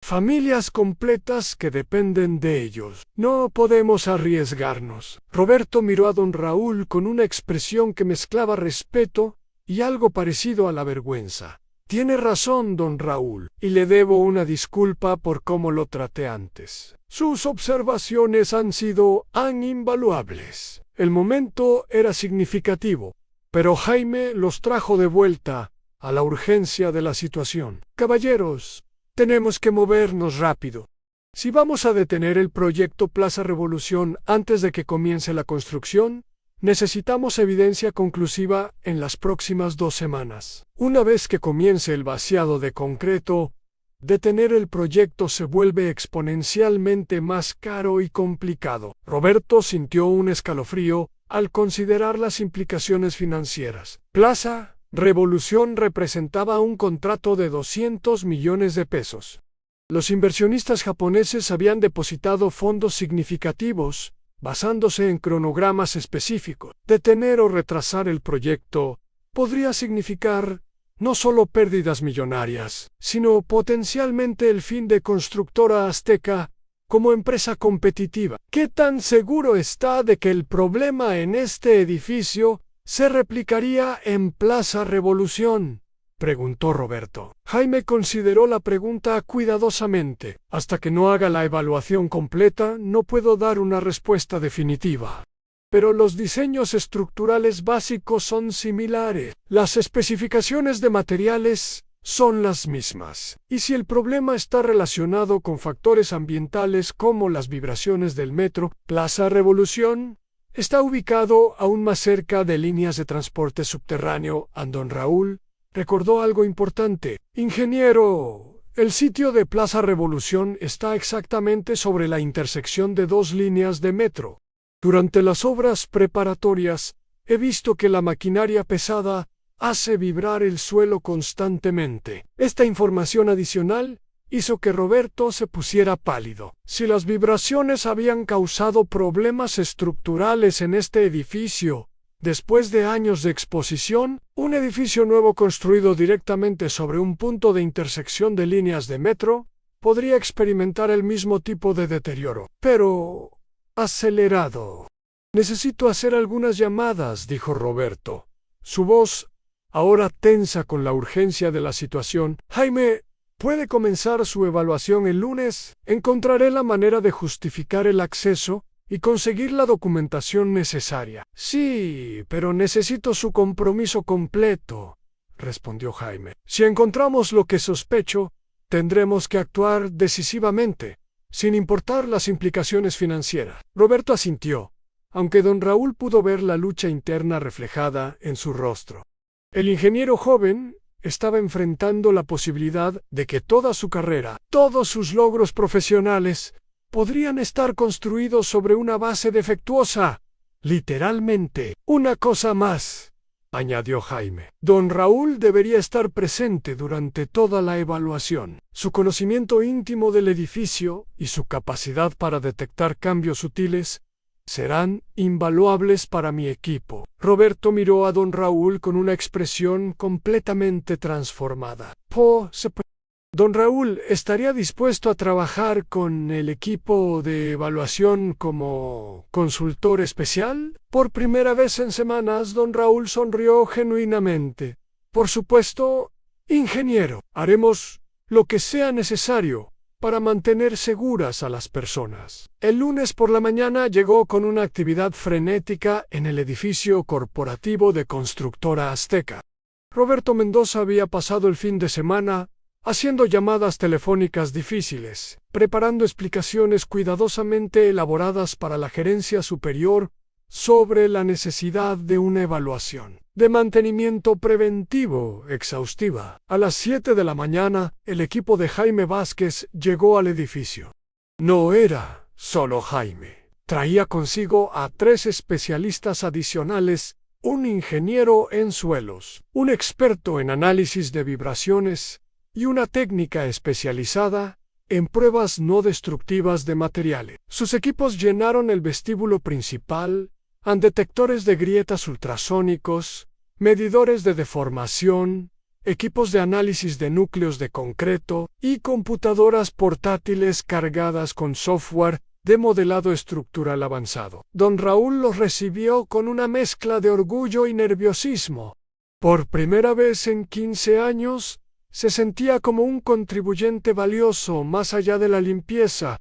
Familias completas que dependen de ellos. No podemos arriesgarnos». Roberto miró a don Raúl con una expresión que mezclaba respeto y algo parecido a la vergüenza. «Tiene razón, don Raúl, y le debo una disculpa por cómo lo traté antes. Sus observaciones han sido invaluables». El momento era significativo, pero Jaime los trajo de vuelta a la urgencia de la situación. «Caballeros, tenemos que movernos rápido. Si vamos a detener el proyecto Plaza Revolución antes de que comience la construcción, necesitamos evidencia conclusiva en las próximas 2 semanas. Una vez que comience el vaciado de concreto, detener el proyecto se vuelve exponencialmente más caro y complicado». Roberto sintió un escalofrío al considerar las implicaciones financieras. Plaza Revolución representaba un contrato de 200 millones de pesos. Los inversionistas japoneses habían depositado fondos significativos, basándose en cronogramas específicos. Detener o retrasar el proyecto podría significar no solo pérdidas millonarias, sino potencialmente el fin de Constructora Azteca como empresa competitiva. «¿Qué tan seguro está de que el problema en este edificio se replicaría en Plaza Revolución?», preguntó Roberto. Jaime consideró la pregunta cuidadosamente. «Hasta que no haga la evaluación completa, no puedo dar una respuesta definitiva. Pero los diseños estructurales básicos son similares. Las especificaciones de materiales son las mismas. Y si el problema está relacionado con factores ambientales como las vibraciones del metro, Plaza Revolución Está ubicado aún más cerca de líneas de transporte subterráneo. Don Raúl recordó algo importante. Ingeniero, el sitio de Plaza Revolución está exactamente sobre la intersección de dos líneas de metro. Durante las obras preparatorias, he visto que la maquinaria pesada hace vibrar el suelo constantemente. Esta información adicional hizo que Roberto se pusiera pálido. Si las vibraciones habían causado problemas estructurales en este edificio, después de años de exposición, un edificio nuevo construido directamente sobre un punto de intersección de líneas de metro podría experimentar el mismo tipo de deterioro, pero acelerado. Necesito hacer algunas llamadas, dijo Roberto, su voz ahora tensa con la urgencia de la situación. Jaime, ¿puede comenzar su evaluación el lunes? Encontraré la manera de justificar el acceso y conseguir la documentación necesaria. Sí, pero necesito su compromiso completo, respondió Jaime. Si encontramos lo que sospecho, tendremos que actuar decisivamente, sin importar las implicaciones financieras. Roberto asintió, aunque don Raúl pudo ver la lucha interna reflejada en su rostro. El ingeniero joven estaba enfrentando la posibilidad de que toda su carrera, todos sus logros profesionales, podrían estar construidos sobre una base defectuosa. Literalmente. Una cosa más, añadió Jaime. Don Raúl debería estar presente durante toda la evaluación. Su conocimiento íntimo del edificio y su capacidad para detectar cambios sutiles serán invaluables para mi equipo. Roberto miró a don Raúl con una expresión completamente transformada. Don Raúl estaría dispuesto a trabajar con el equipo de evaluación como consultor especial. Por primera vez en semanas, don Raúl sonrió genuinamente. Por supuesto, ingeniero, haremos lo que sea necesario para mantener seguras a las personas. El lunes por la mañana llegó con una actividad frenética en el edificio corporativo de Constructora Azteca. Roberto Mendoza había pasado el fin de semana haciendo llamadas telefónicas difíciles, preparando explicaciones cuidadosamente elaboradas para la gerencia superior sobre la necesidad de una evaluación de mantenimiento preventivo exhaustiva. A las 7 de la mañana, el equipo de Jaime Vázquez llegó al edificio. No era solo Jaime. Traía consigo a 3 especialistas adicionales, un ingeniero en suelos, un experto en análisis de vibraciones y una técnica especializada en pruebas no destructivas de materiales. Sus equipos llenaron el vestíbulo principal, detectores de grietas ultrasónicos, medidores de deformación, equipos de análisis de núcleos de concreto y computadoras portátiles cargadas con software de modelado estructural avanzado. Don Raúl los recibió con una mezcla de orgullo y nerviosismo. Por primera vez en 15 años, se sentía como un contribuyente valioso más allá de la limpieza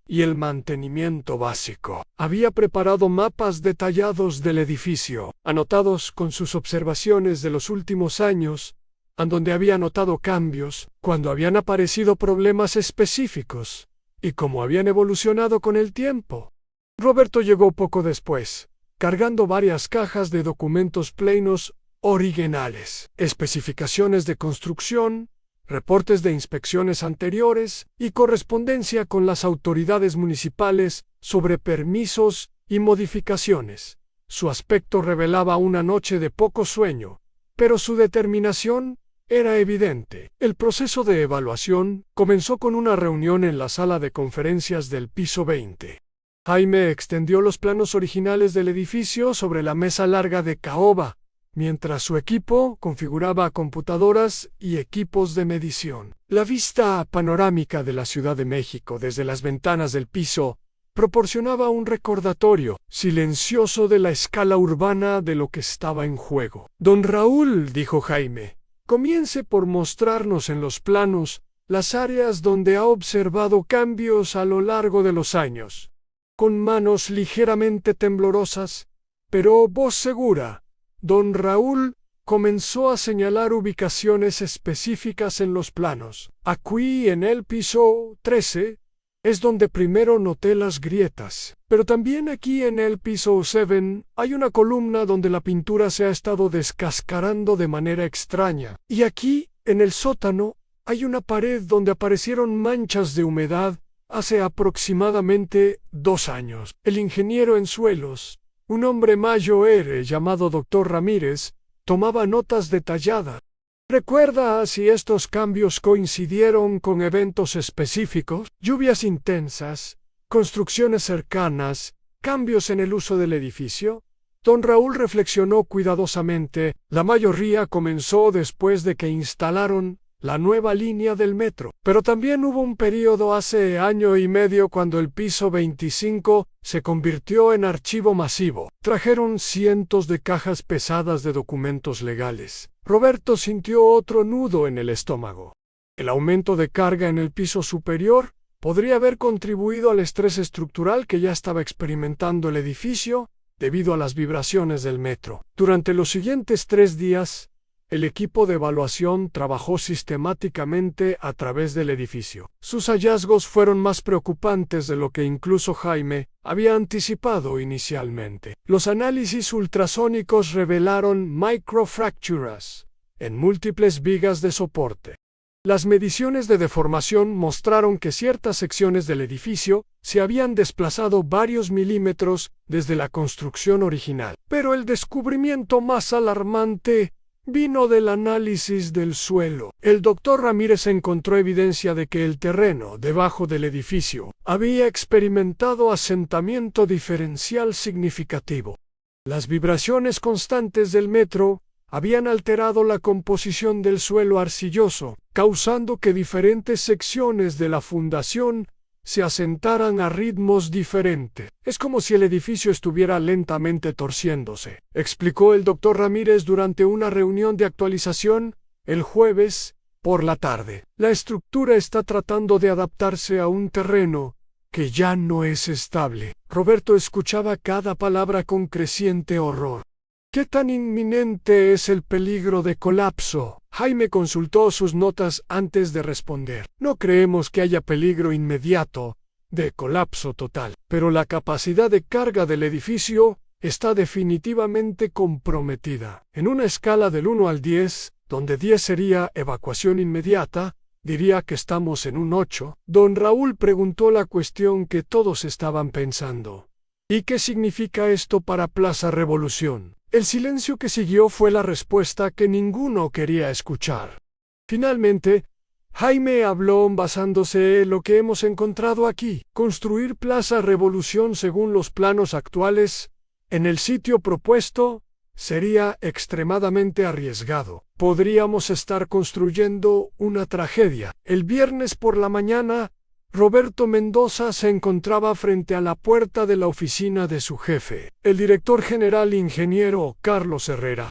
y el mantenimiento básico. Había preparado mapas detallados del edificio, anotados con sus observaciones de los últimos años, en donde había notado cambios, cuando habían aparecido problemas específicos, y cómo habían evolucionado con el tiempo. Roberto llegó poco después, cargando varias cajas de documentos plenos originales, especificaciones de construcción, reportes de inspecciones anteriores y correspondencia con las autoridades municipales sobre permisos y modificaciones. Su aspecto revelaba una noche de poco sueño, pero su determinación era evidente. El proceso de evaluación comenzó con una reunión en la sala de conferencias del piso 20. Jaime extendió los planos originales del edificio sobre la mesa larga de caoba, mientras su equipo configuraba computadoras y equipos de medición. La vista panorámica de la Ciudad de México desde las ventanas del piso proporcionaba un recordatorio silencioso de la escala urbana de lo que estaba en juego. Don Raúl, dijo Jaime, comience por mostrarnos en los planos las áreas donde ha observado cambios a lo largo de los años. Con manos ligeramente temblorosas, pero voz segura, don Raúl comenzó a señalar ubicaciones específicas en los planos. Aquí, en el piso 13, Es donde primero noté las grietas. Pero también aquí en el piso 7 hay una columna donde la pintura se ha estado descascarando de manera extraña. Y aquí, en el sótano, hay una pared donde aparecieron manchas de humedad hace aproximadamente 2 años. El ingeniero en suelos, un hombre mayor llamado Dr. Ramírez, tomaba notas detalladas. ¿Recuerda si estos cambios coincidieron con eventos específicos? Lluvias intensas, construcciones cercanas, cambios en el uso del edificio. Don Raúl reflexionó cuidadosamente. La mayoría comenzó después de que instalaron la nueva línea del metro. Pero también hubo un periodo hace año y medio cuando el piso 25 se convirtió en archivo masivo. Trajeron cientos de cajas pesadas de documentos legales. Roberto sintió otro nudo en el estómago. El aumento de carga en el piso superior podría haber contribuido al estrés estructural que ya estaba experimentando el edificio debido a las vibraciones del metro. Durante los siguientes 3 días, el equipo de evaluación trabajó sistemáticamente a través del edificio. Sus hallazgos fueron más preocupantes de lo que incluso Jaime había anticipado inicialmente. Los análisis ultrasónicos revelaron microfracturas en múltiples vigas de soporte. Las mediciones de deformación mostraron que ciertas secciones del edificio se habían desplazado varios milímetros desde la construcción original. Pero el descubrimiento más alarmante vino del análisis del suelo. El doctor Ramírez encontró evidencia de que el terreno debajo del edificio había experimentado asentamiento diferencial significativo. Las vibraciones constantes del metro habían alterado la composición del suelo arcilloso, causando que diferentes secciones de la fundación se asentaran a ritmos diferentes. Es como si el edificio estuviera lentamente torciéndose, explicó el doctor Ramírez durante una reunión de actualización el jueves por la tarde. La estructura está tratando de adaptarse a un terreno que ya no es estable. Roberto escuchaba cada palabra con creciente horror. ¿Qué tan inminente es el peligro de colapso? Jaime consultó sus notas antes de responder. No creemos que haya peligro inmediato de colapso total, pero la capacidad de carga del edificio está definitivamente comprometida. En una escala del 1 al 10, donde 10 sería evacuación inmediata, diría que estamos en un 8. Don Raúl preguntó la cuestión que todos estaban pensando. ¿Y qué significa esto para Plaza Revolución? El silencio que siguió fue la respuesta que ninguno quería escuchar. Finalmente, Jaime habló basándose en lo que hemos encontrado aquí. Construir Plaza Revolución según los planos actuales, en el sitio propuesto, sería extremadamente arriesgado. Podríamos estar construyendo una tragedia. El viernes por la mañana, Roberto Mendoza se encontraba frente a la puerta de la oficina de su jefe, el director general ingeniero Carlos Herrera.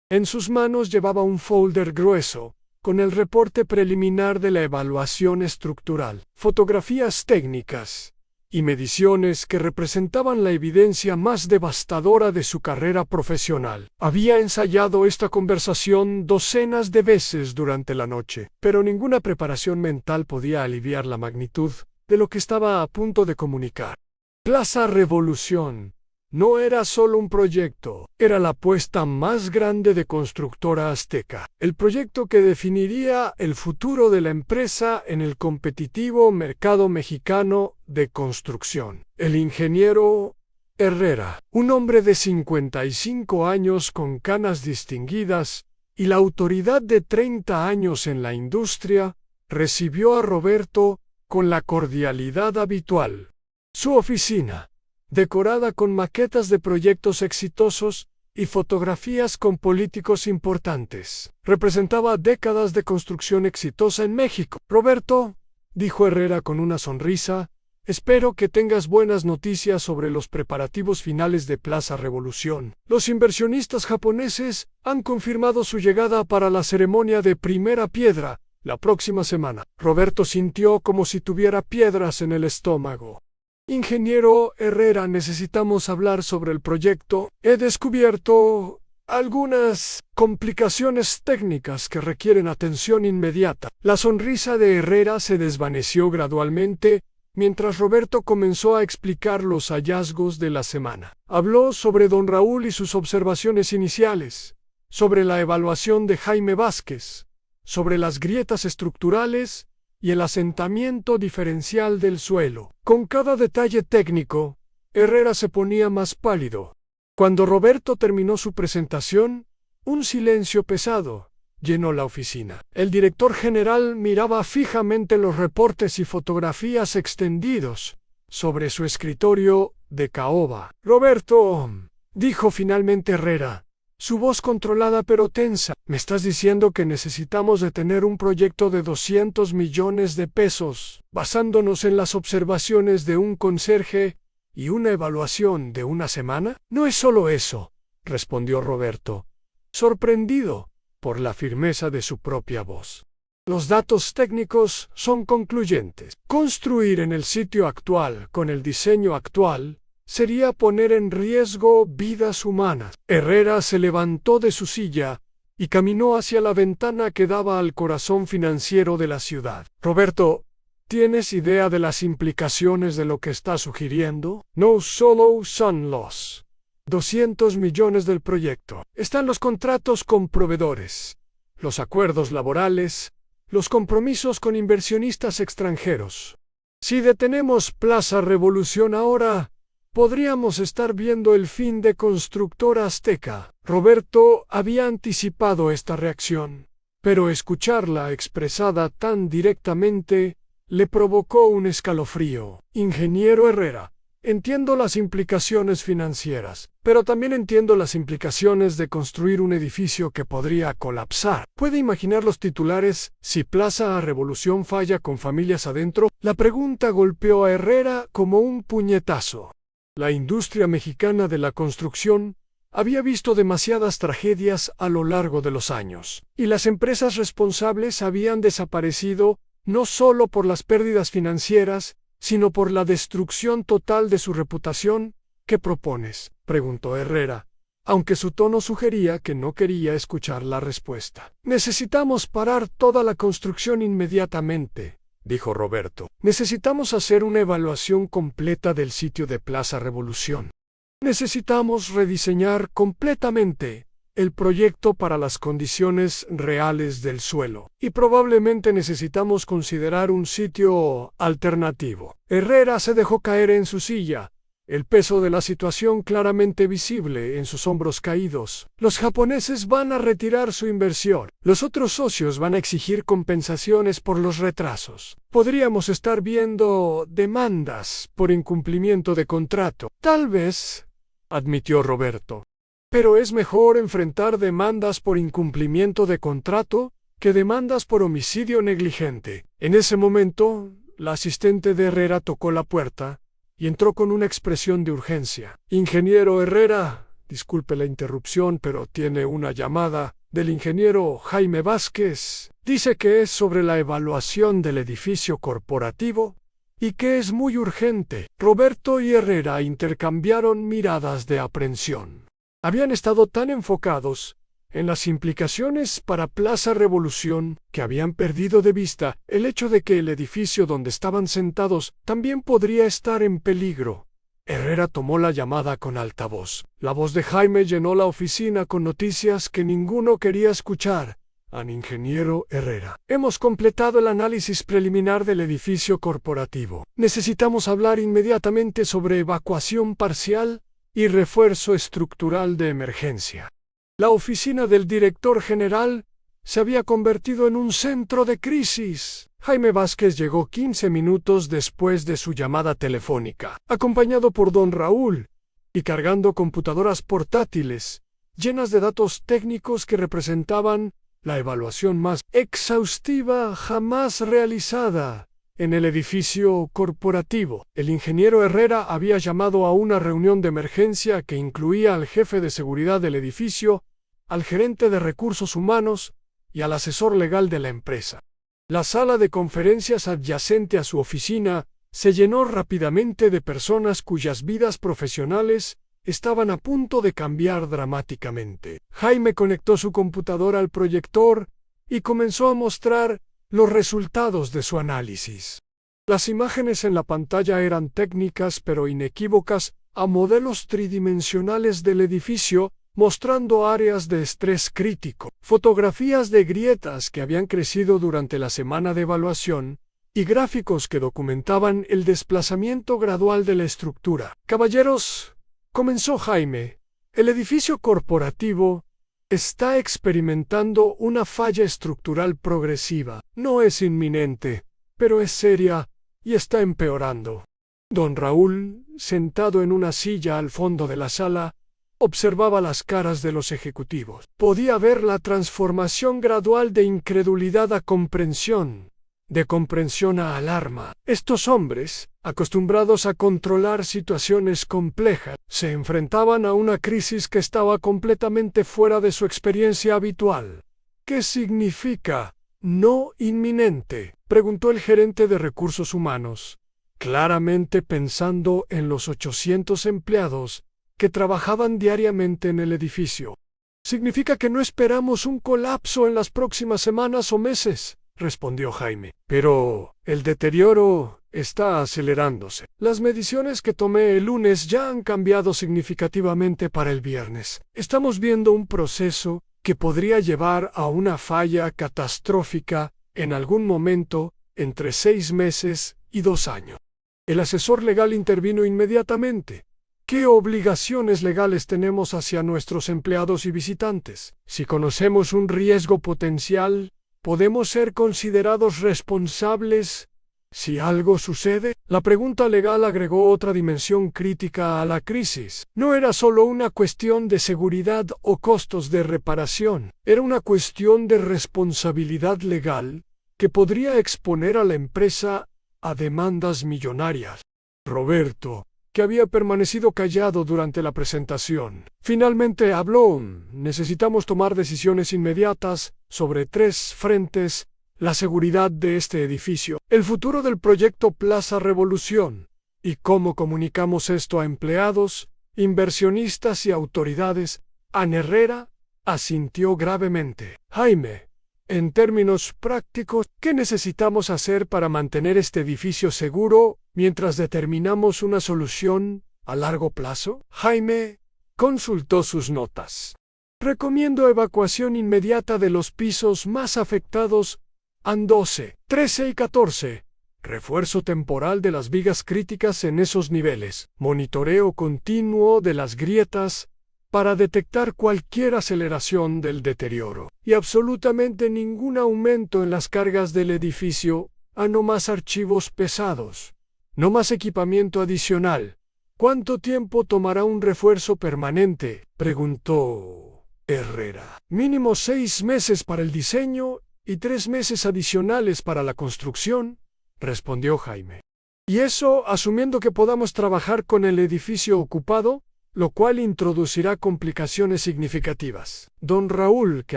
En sus manos llevaba un folder grueso, con el reporte preliminar de la evaluación estructural, fotografías técnicas y mediciones que representaban la evidencia más devastadora de su carrera profesional. Había ensayado esta conversación docenas de veces durante la noche, pero ninguna preparación mental podía aliviar la magnitud de lo que estaba a punto de comunicar. Plaza Revolución no era solo un proyecto, era la apuesta más grande de Constructora Azteca, el proyecto que definiría el futuro de la empresa en el competitivo mercado mexicano de construcción. El ingeniero Herrera, un hombre de 55 años con canas distinguidas y la autoridad de 30 años en la industria, recibió a Roberto con la cordialidad habitual. Su oficina, decorada con maquetas de proyectos exitosos y fotografías con políticos importantes, representaba décadas de construcción exitosa en México. Roberto, dijo Herrera con una sonrisa, espero que tengas buenas noticias sobre los preparativos finales de Plaza Revolución. Los inversionistas japoneses han confirmado su llegada para la ceremonia de primera piedra la próxima semana. Roberto sintió como si tuviera piedras en el estómago. Ingeniero Herrera, necesitamos hablar sobre el proyecto. He descubierto algunas complicaciones técnicas que requieren atención inmediata. La sonrisa de Herrera se desvaneció gradualmente mientras Roberto comenzó a explicar los hallazgos de la semana. Habló sobre don Raúl y sus observaciones iniciales, sobre la evaluación de Jaime Vázquez, sobre las grietas estructurales y el asentamiento diferencial del suelo. Con cada detalle técnico, Herrera se ponía más pálido. Cuando Roberto terminó su presentación, un silencio pesado llenó la oficina. El director general miraba fijamente los reportes y fotografías extendidos sobre su escritorio de caoba. «Roberto», dijo finalmente Herrera, su voz controlada pero tensa, «me estás diciendo que necesitamos detener un proyecto de 200 millones de pesos, basándonos en las observaciones de un conserje y una evaluación de una semana?» «No es solo eso», respondió Roberto, sorprendido por la firmeza de su propia voz. «Los datos técnicos son concluyentes. Construir en el sitio actual, con el diseño actual, sería poner en riesgo vidas humanas». Herrera se levantó de su silla y caminó hacia la ventana que daba al corazón financiero de la ciudad. «Roberto, ¿tienes idea de las implicaciones de lo que está sugiriendo? No solo son los 200 millones del proyecto. Están los contratos con proveedores, los acuerdos laborales, los compromisos con inversionistas extranjeros. Si detenemos Plaza Revolución ahora, podríamos estar viendo el fin de Constructora Azteca». Roberto había anticipado esta reacción, pero escucharla expresada tan directamente le provocó un escalofrío. «Ingeniero Herrera, entiendo las implicaciones financieras, pero también entiendo las implicaciones de construir un edificio que podría colapsar. ¿Puede imaginar los titulares si Plaza Revolución falla con familias adentro?» La pregunta golpeó a Herrera como un puñetazo. La industria mexicana de la construcción había visto demasiadas tragedias a lo largo de los años, y las empresas responsables habían desaparecido no solo por las pérdidas financieras, sino por la destrucción total de su reputación. «¿Qué propones?», preguntó Herrera, aunque su tono sugería que no quería escuchar la respuesta. «Necesitamos parar toda la construcción inmediatamente», dijo Roberto. «Necesitamos hacer una evaluación completa del sitio de Plaza Revolución. Necesitamos rediseñar completamente el proyecto para las condiciones reales del suelo. Y probablemente necesitamos considerar un sitio alternativo». Herrera se dejó caer en su silla, el peso de la situación claramente visible en sus hombros caídos. «Los japoneses van a retirar su inversión. Los otros socios van a exigir compensaciones por los retrasos. Podríamos estar viendo demandas por incumplimiento de contrato». «Tal vez», admitió Roberto. «Pero es mejor enfrentar demandas por incumplimiento de contrato que demandas por homicidio negligente». En ese momento, la asistente de Herrera tocó la puerta y entró con una expresión de urgencia. «Ingeniero Herrera, disculpe la interrupción, pero tiene una llamada del ingeniero Jaime Vázquez. Dice que es sobre la evaluación del edificio corporativo y que es muy urgente». Roberto y Herrera intercambiaron miradas de aprensión. Habían estado tan enfocados en las implicaciones para Plaza Revolución que habían perdido de vista el hecho de que el edificio donde estaban sentados también podría estar en peligro. Herrera tomó la llamada con altavoz. La voz de Jaime llenó la oficina con noticias que ninguno quería escuchar. «Al ingeniero Herrera. Hemos completado el análisis preliminar del edificio corporativo. Necesitamos hablar inmediatamente sobre evacuación parcial y refuerzo estructural de emergencia». La oficina del director general se había convertido en un centro de crisis. Jaime Vázquez llegó 15 minutos después de su llamada telefónica, acompañado por don Raúl, y cargando computadoras portátiles, llenas de datos técnicos que representaban la evaluación más exhaustiva jamás realizada en el edificio corporativo. El ingeniero Herrera había llamado a una reunión de emergencia que incluía al jefe de seguridad del edificio, al gerente de recursos humanos y al asesor legal de la empresa. La sala de conferencias adyacente a su oficina se llenó rápidamente de personas cuyas vidas profesionales estaban a punto de cambiar dramáticamente. Jaime conectó su computadora al proyector y comenzó a mostrar los resultados de su análisis. Las imágenes en la pantalla eran técnicas pero inequívocas a modelos tridimensionales del edificio, mostrando áreas de estrés crítico, fotografías de grietas que habían crecido durante la semana de evaluación y gráficos que documentaban el desplazamiento gradual de la estructura. Caballeros, comenzó Jaime, el edificio corporativo está experimentando una falla estructural progresiva. No es inminente, pero es seria y está empeorando. Don Raúl, sentado en una silla al fondo de la sala, observaba las caras de los ejecutivos. Podía ver la transformación gradual de incredulidad a comprensión, de comprensión a alarma. Estos hombres, acostumbrados a controlar situaciones complejas, se enfrentaban a una crisis que estaba completamente fuera de su experiencia habitual. ¿Qué significa no inminente?, preguntó el gerente de recursos humanos, claramente pensando en los 800 empleados que trabajaban diariamente en el edificio. Significa que no esperamos un colapso en las próximas semanas o meses, respondió Jaime. Pero el deterioro está acelerándose. Las mediciones que tomé el lunes ya han cambiado significativamente para el viernes. Estamos viendo un proceso que podría llevar a una falla catastrófica en algún momento entre 6 meses y 2 años. El asesor legal intervino inmediatamente. ¿Qué obligaciones legales tenemos hacia nuestros empleados y visitantes? Si conocemos un riesgo potencial, ¿podemos ser considerados responsables si algo sucede? La pregunta legal agregó otra dimensión crítica a la crisis. No era solo una cuestión de seguridad o costos de reparación, era una cuestión de responsabilidad legal que podría exponer a la empresa a demandas millonarias. Roberto, que había permanecido callado durante la presentación, finalmente habló. Necesitamos tomar decisiones inmediatas sobre 3 frentes: la seguridad de este edificio, el futuro del proyecto Plaza Revolución, y cómo comunicamos esto a empleados, inversionistas y autoridades. Ana Herrera asintió gravemente. Jaime, en términos prácticos, ¿qué necesitamos hacer para mantener este edificio seguro mientras determinamos una solución a largo plazo? Jaime consultó sus notas. Recomiendo evacuación inmediata de los pisos más afectados, AN 12, 13 y 14. Refuerzo temporal de las vigas críticas en esos niveles. Monitoreo continuo de las grietas para detectar cualquier aceleración del deterioro. Y absolutamente ningún aumento en las cargas del edificio. No más archivos pesados. No más equipamiento adicional. ¿Cuánto tiempo tomará un refuerzo permanente?, preguntó Herrera. Mínimo 6 meses para el diseño y 3 meses adicionales para la construcción, respondió Jaime. Y eso asumiendo que podamos trabajar con el edificio ocupado, lo cual introducirá complicaciones significativas. Don Raúl, que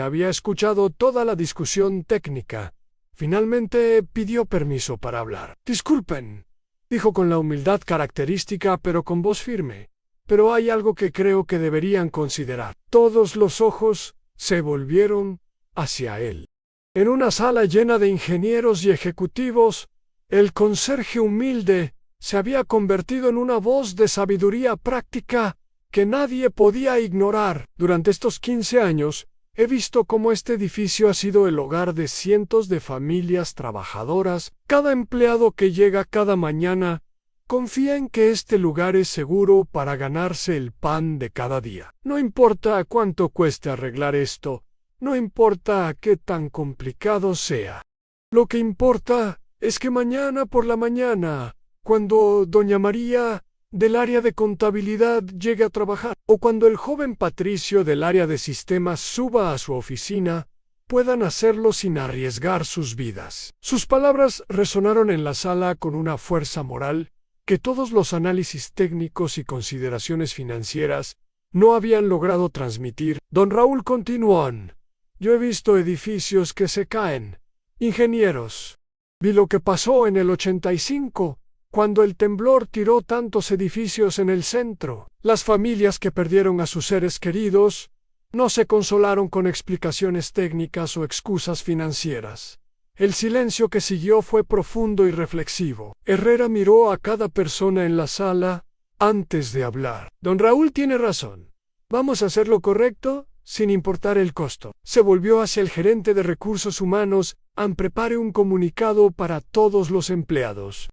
había escuchado toda la discusión técnica, finalmente pidió permiso para hablar. Disculpen, dijo con la humildad característica pero con voz firme, pero hay algo que creo que deberían considerar. Todos los ojos se volvieron hacia él. En una sala llena de ingenieros y ejecutivos, el conserje humilde se había convertido en una voz de sabiduría práctica que nadie podía ignorar. Durante estos 15 años, he visto cómo este edificio ha sido el hogar de cientos de familias trabajadoras. Cada empleado que llega cada mañana confía en que este lugar es seguro para ganarse el pan de cada día. No importa cuánto cueste arreglar esto, no importa qué tan complicado sea. Lo que importa es que mañana por la mañana, cuando doña María del área de contabilidad llegue a trabajar, o cuando el joven Patricio del área de sistemas suba a su oficina, puedan hacerlo sin arriesgar sus vidas. Sus palabras resonaron en la sala con una fuerza moral que todos los análisis técnicos y consideraciones financieras no habían logrado transmitir. Don Raúl continuó. Yo he visto edificios que se caen. Ingenieros. Vi lo que pasó en el 85, cuando el temblor tiró tantos edificios en el centro. Las familias que perdieron a sus seres queridos no se consolaron con explicaciones técnicas o excusas financieras. El silencio que siguió fue profundo y reflexivo. Herrera miró a cada persona en la sala antes de hablar. Don Raúl tiene razón. Vamos a hacer lo correcto sin importar el costo. Se volvió hacia el gerente de recursos humanos. Prepare un comunicado para todos los empleados.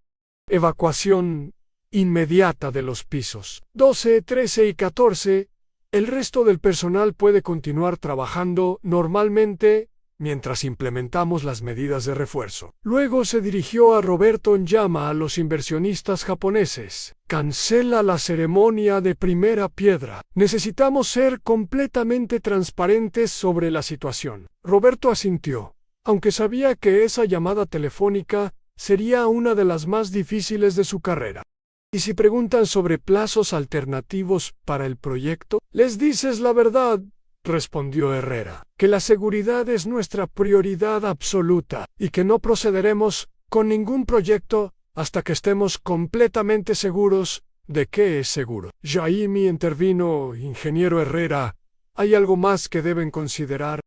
Evacuación inmediata de los pisos 12, 13 y 14. El resto del personal puede continuar trabajando normalmente mientras implementamos las medidas de refuerzo. Luego se dirigió a Roberto en llama a los inversionistas japoneses. Cancela la ceremonia de primera piedra. Necesitamos ser completamente transparentes sobre la situación. Roberto asintió, aunque sabía que esa llamada telefónica sería una de las más difíciles de su carrera. ¿Y si preguntan sobre plazos alternativos para el proyecto? Les dices la verdad, respondió Herrera, que la seguridad es nuestra prioridad absoluta y que no procederemos con ningún proyecto hasta que estemos completamente seguros de que es seguro. Jaime intervino. Ingeniero Herrera, hay algo más que deben considerar.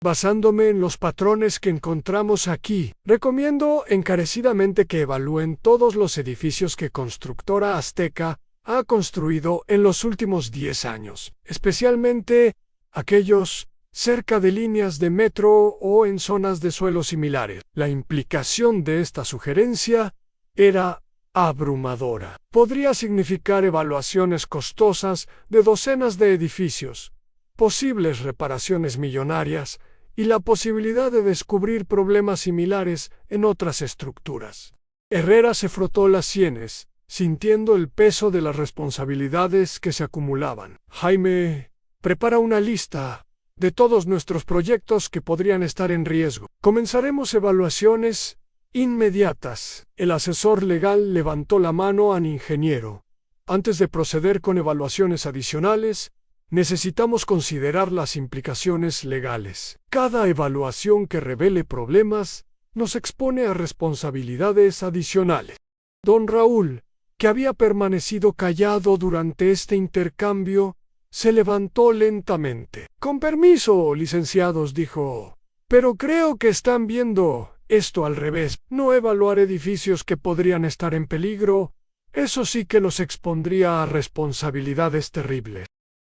Basándome en los patrones que encontramos aquí, recomiendo encarecidamente que evalúen todos los edificios que Constructora Azteca ha construido en los últimos 10 años, especialmente aquellos cerca de líneas de metro o en zonas de suelo similares. La implicación de esta sugerencia era abrumadora. Podría significar evaluaciones costosas de docenas de edificios, posibles reparaciones millonarias y la posibilidad de descubrir problemas similares en otras estructuras. Herrera se frotó las sienes, sintiendo el peso de las responsabilidades que se acumulaban. Jaime, prepara una lista de todos nuestros proyectos que podrían estar en riesgo. Comenzaremos evaluaciones inmediatas. El asesor legal levantó la mano al ingeniero. Antes de proceder con evaluaciones adicionales, necesitamos considerar las implicaciones legales. Cada evaluación que revele problemas nos expone a responsabilidades adicionales. Don Raúl, que había permanecido callado durante este intercambio, se levantó lentamente. Con permiso, licenciados, dijo, pero creo que están viendo esto al revés. No evaluar edificios que podrían estar en peligro, eso sí que los expondría a responsabilidades terribles.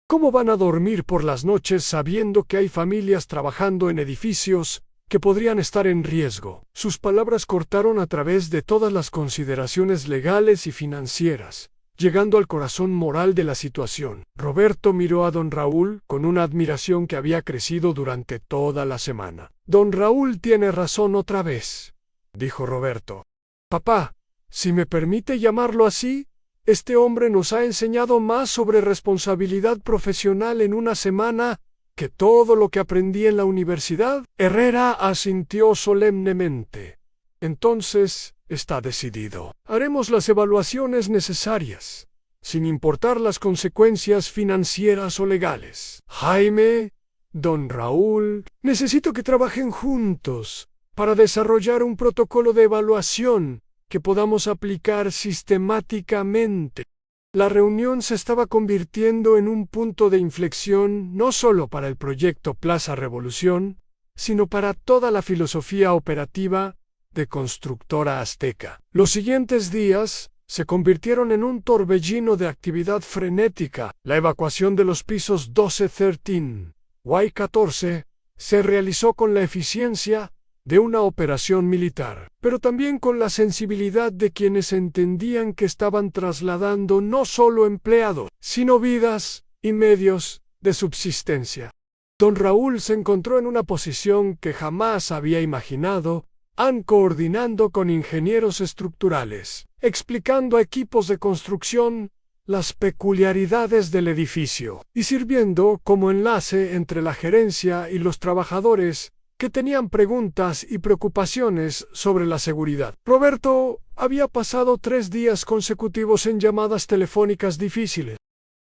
¿Cómo van a dormir por las noches sabiendo que hay familias trabajando en edificios que podrían estar en riesgo? Sus palabras cortaron a través de todas las consideraciones legales y financieras, llegando al corazón moral de la situación. Roberto miró a don Raúl con una admiración que había crecido durante toda la semana. Don Raúl tiene razón otra vez, dijo Roberto. Papá, si me permite llamarlo así, este hombre nos ha enseñado más sobre responsabilidad profesional en una semana que todo lo que aprendí en la universidad. Herrera asintió solemnemente. Entonces, está decidido. Haremos las evaluaciones necesarias, sin importar las consecuencias financieras o legales. Jaime, don Raúl, necesito que trabajen juntos para desarrollar un protocolo de evaluación que podamos aplicar sistemáticamente. La reunión se estaba convirtiendo en un punto de inflexión no solo para el proyecto Plaza Revolución, sino para toda la filosofía operativa de Constructora Azteca. Los siguientes días se convirtieron en un torbellino de actividad frenética. La evacuación de los pisos 12, 13 y 14 se realizó con la eficiencia de una operación militar, pero también con la sensibilidad de quienes entendían que estaban trasladando no solo empleados, sino vidas y medios de subsistencia. Don Raúl se encontró en una posición que jamás había imaginado, coordinando con ingenieros estructurales, explicando a equipos de construcción las peculiaridades del edificio y sirviendo como enlace entre la gerencia y los trabajadores que tenían preguntas y preocupaciones sobre la seguridad. Roberto había pasado 3 días consecutivos en llamadas telefónicas difíciles.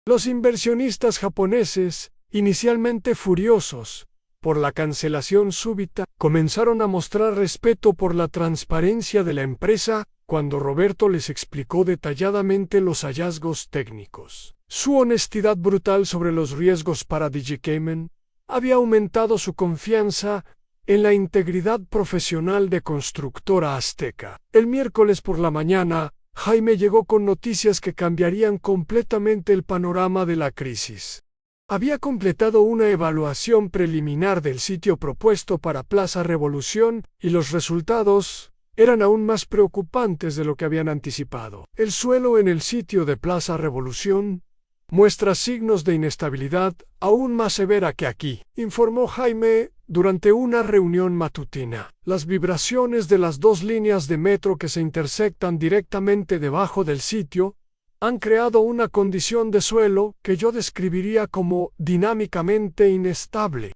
Los inversionistas japoneses, inicialmente furiosos por la cancelación súbita, comenzaron a mostrar respeto por la transparencia de la empresa cuando Roberto les explicó detalladamente los hallazgos técnicos. Su honestidad brutal sobre los riesgos para DigiCayman había aumentado su confianza en la integridad profesional de Constructora Azteca. El miércoles por la mañana, Jaime llegó con noticias que cambiarían completamente el panorama de la crisis. Había completado una evaluación preliminar del sitio propuesto para Plaza Revolución y los resultados eran aún más preocupantes de lo que habían anticipado. El suelo en el sitio de Plaza Revolución muestra signos de inestabilidad aún más severa que aquí, informó Jaime durante una reunión matutina. Las vibraciones de las dos líneas de metro que se intersectan directamente debajo del sitio han creado una condición de suelo que yo describiría como dinámicamente inestable.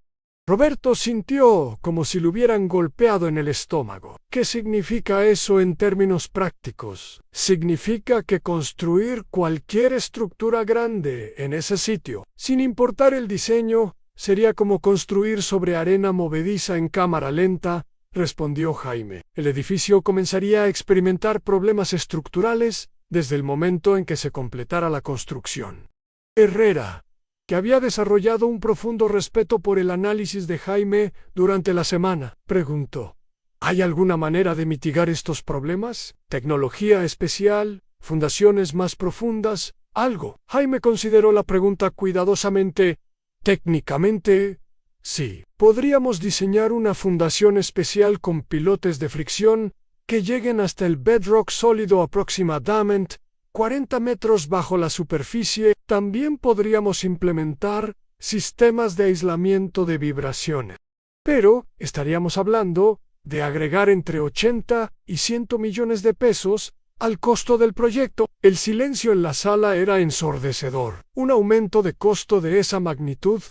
Roberto sintió como si le hubieran golpeado en el estómago. ¿Qué significa eso en términos prácticos? Significa que construir cualquier estructura grande en ese sitio, sin importar el diseño, sería como construir sobre arena movediza en cámara lenta, respondió Jaime. El edificio comenzaría a experimentar problemas estructurales desde el momento en que se completara la construcción. Herrera, que había desarrollado un profundo respeto por el análisis de Jaime durante la semana, preguntó: ¿hay alguna manera de mitigar estos problemas? ¿Tecnología especial? ¿Fundaciones más profundas? ¿Algo? Jaime consideró la pregunta cuidadosamente. Técnicamente, sí. Podríamos diseñar una fundación especial con pilotes de fricción que lleguen hasta el bedrock sólido aproximadamente 40 metros bajo la superficie. También podríamos implementar sistemas de aislamiento de vibraciones. Pero estaríamos hablando de agregar entre 80 y 100 millones de pesos al costo del proyecto. El silencio en la sala era ensordecedor. Un aumento de costo de esa magnitud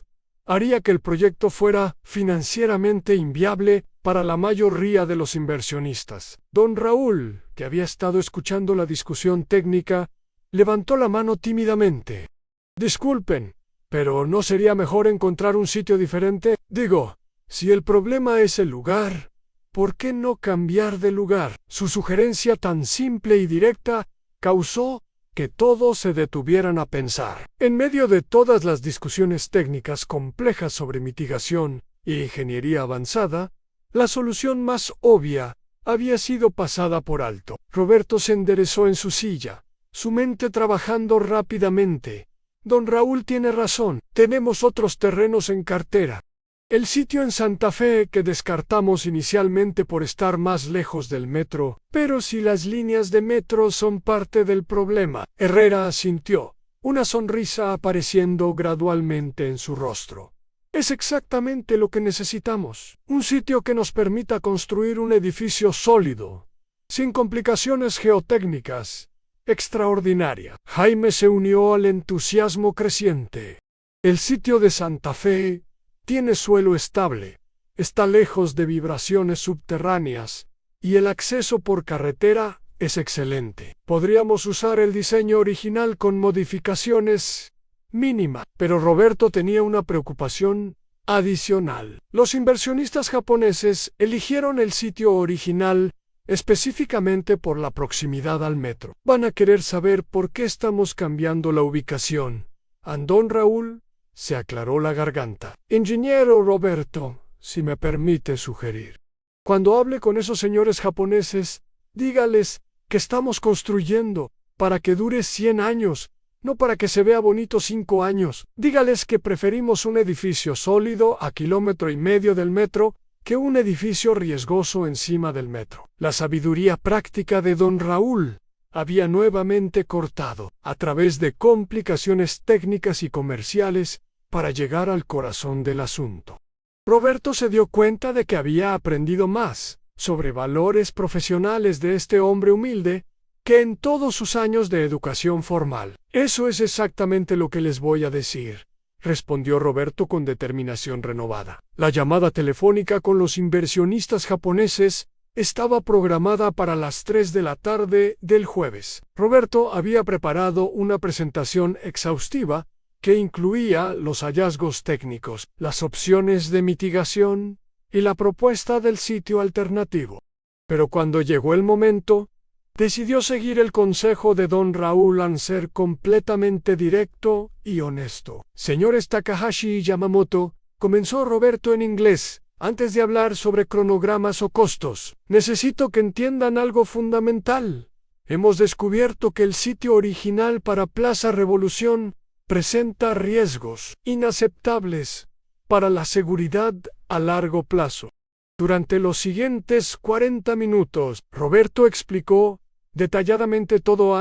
haría que el proyecto fuera financieramente inviable para la mayoría de los inversionistas. Don Raúl, que había estado escuchando la discusión técnica, levantó la mano tímidamente. Disculpen, pero ¿no sería mejor encontrar un sitio diferente? Digo, si el problema es el lugar, ¿por qué no cambiar de lugar? Su sugerencia tan simple y directa causó que todos se detuvieran a pensar. En medio de todas las discusiones técnicas complejas sobre mitigación e ingeniería avanzada, la solución más obvia había sido pasada por alto. Roberto se enderezó en su silla, su mente trabajando rápidamente. Don Raúl tiene razón, tenemos otros terrenos en cartera. El sitio en Santa Fe que descartamos inicialmente por estar más lejos del metro, pero si las líneas de metro son parte del problema. Herrera asintió, una sonrisa apareciendo gradualmente en su rostro. Es exactamente lo que necesitamos, un sitio que nos permita construir un edificio sólido, sin complicaciones geotécnicas extraordinarias. Jaime se unió al entusiasmo creciente. El sitio de Santa Fe tiene suelo estable, está lejos de vibraciones subterráneas y el acceso por carretera es excelente. Podríamos usar el diseño original con modificaciones mínimas, pero Roberto tenía una preocupación adicional. Los inversionistas japoneses eligieron el sitio original específicamente por la proximidad al metro. Van a querer saber por qué estamos cambiando la ubicación. A don Raúl se aclaró la garganta. Ingeniero Roberto, si me permite sugerir, cuando hable con esos señores japoneses, dígales que estamos construyendo para que dure 100 años, no para que se vea bonito 5 años. Dígales que preferimos un edificio sólido a 1,5 kilómetros del metro que un edificio riesgoso encima del metro. La sabiduría práctica de don Raúl había nuevamente cortado, a través de complicaciones técnicas y comerciales, para llegar al corazón del asunto. Roberto se dio cuenta de que había aprendido más sobre valores profesionales de este hombre humilde que en todos sus años de educación formal. Eso es exactamente lo que les voy a decir, respondió Roberto con determinación renovada. La llamada telefónica con los inversionistas japoneses estaba programada para las 3 de la tarde del jueves. Roberto había preparado una presentación exhaustiva que incluía los hallazgos técnicos, las opciones de mitigación y la propuesta del sitio alternativo. Pero cuando llegó el momento, decidió seguir el consejo de don Raúl en ser completamente directo y honesto. Señores Takahashi y Yamamoto, comenzó Roberto en inglés, Antes de hablar sobre cronogramas o costos, necesito que entiendan algo fundamental. Hemos descubierto que el sitio original para Plaza Revolución presenta riesgos inaceptables para la seguridad a largo plazo. Durante los siguientes 40 minutos, Roberto explicó detalladamente todo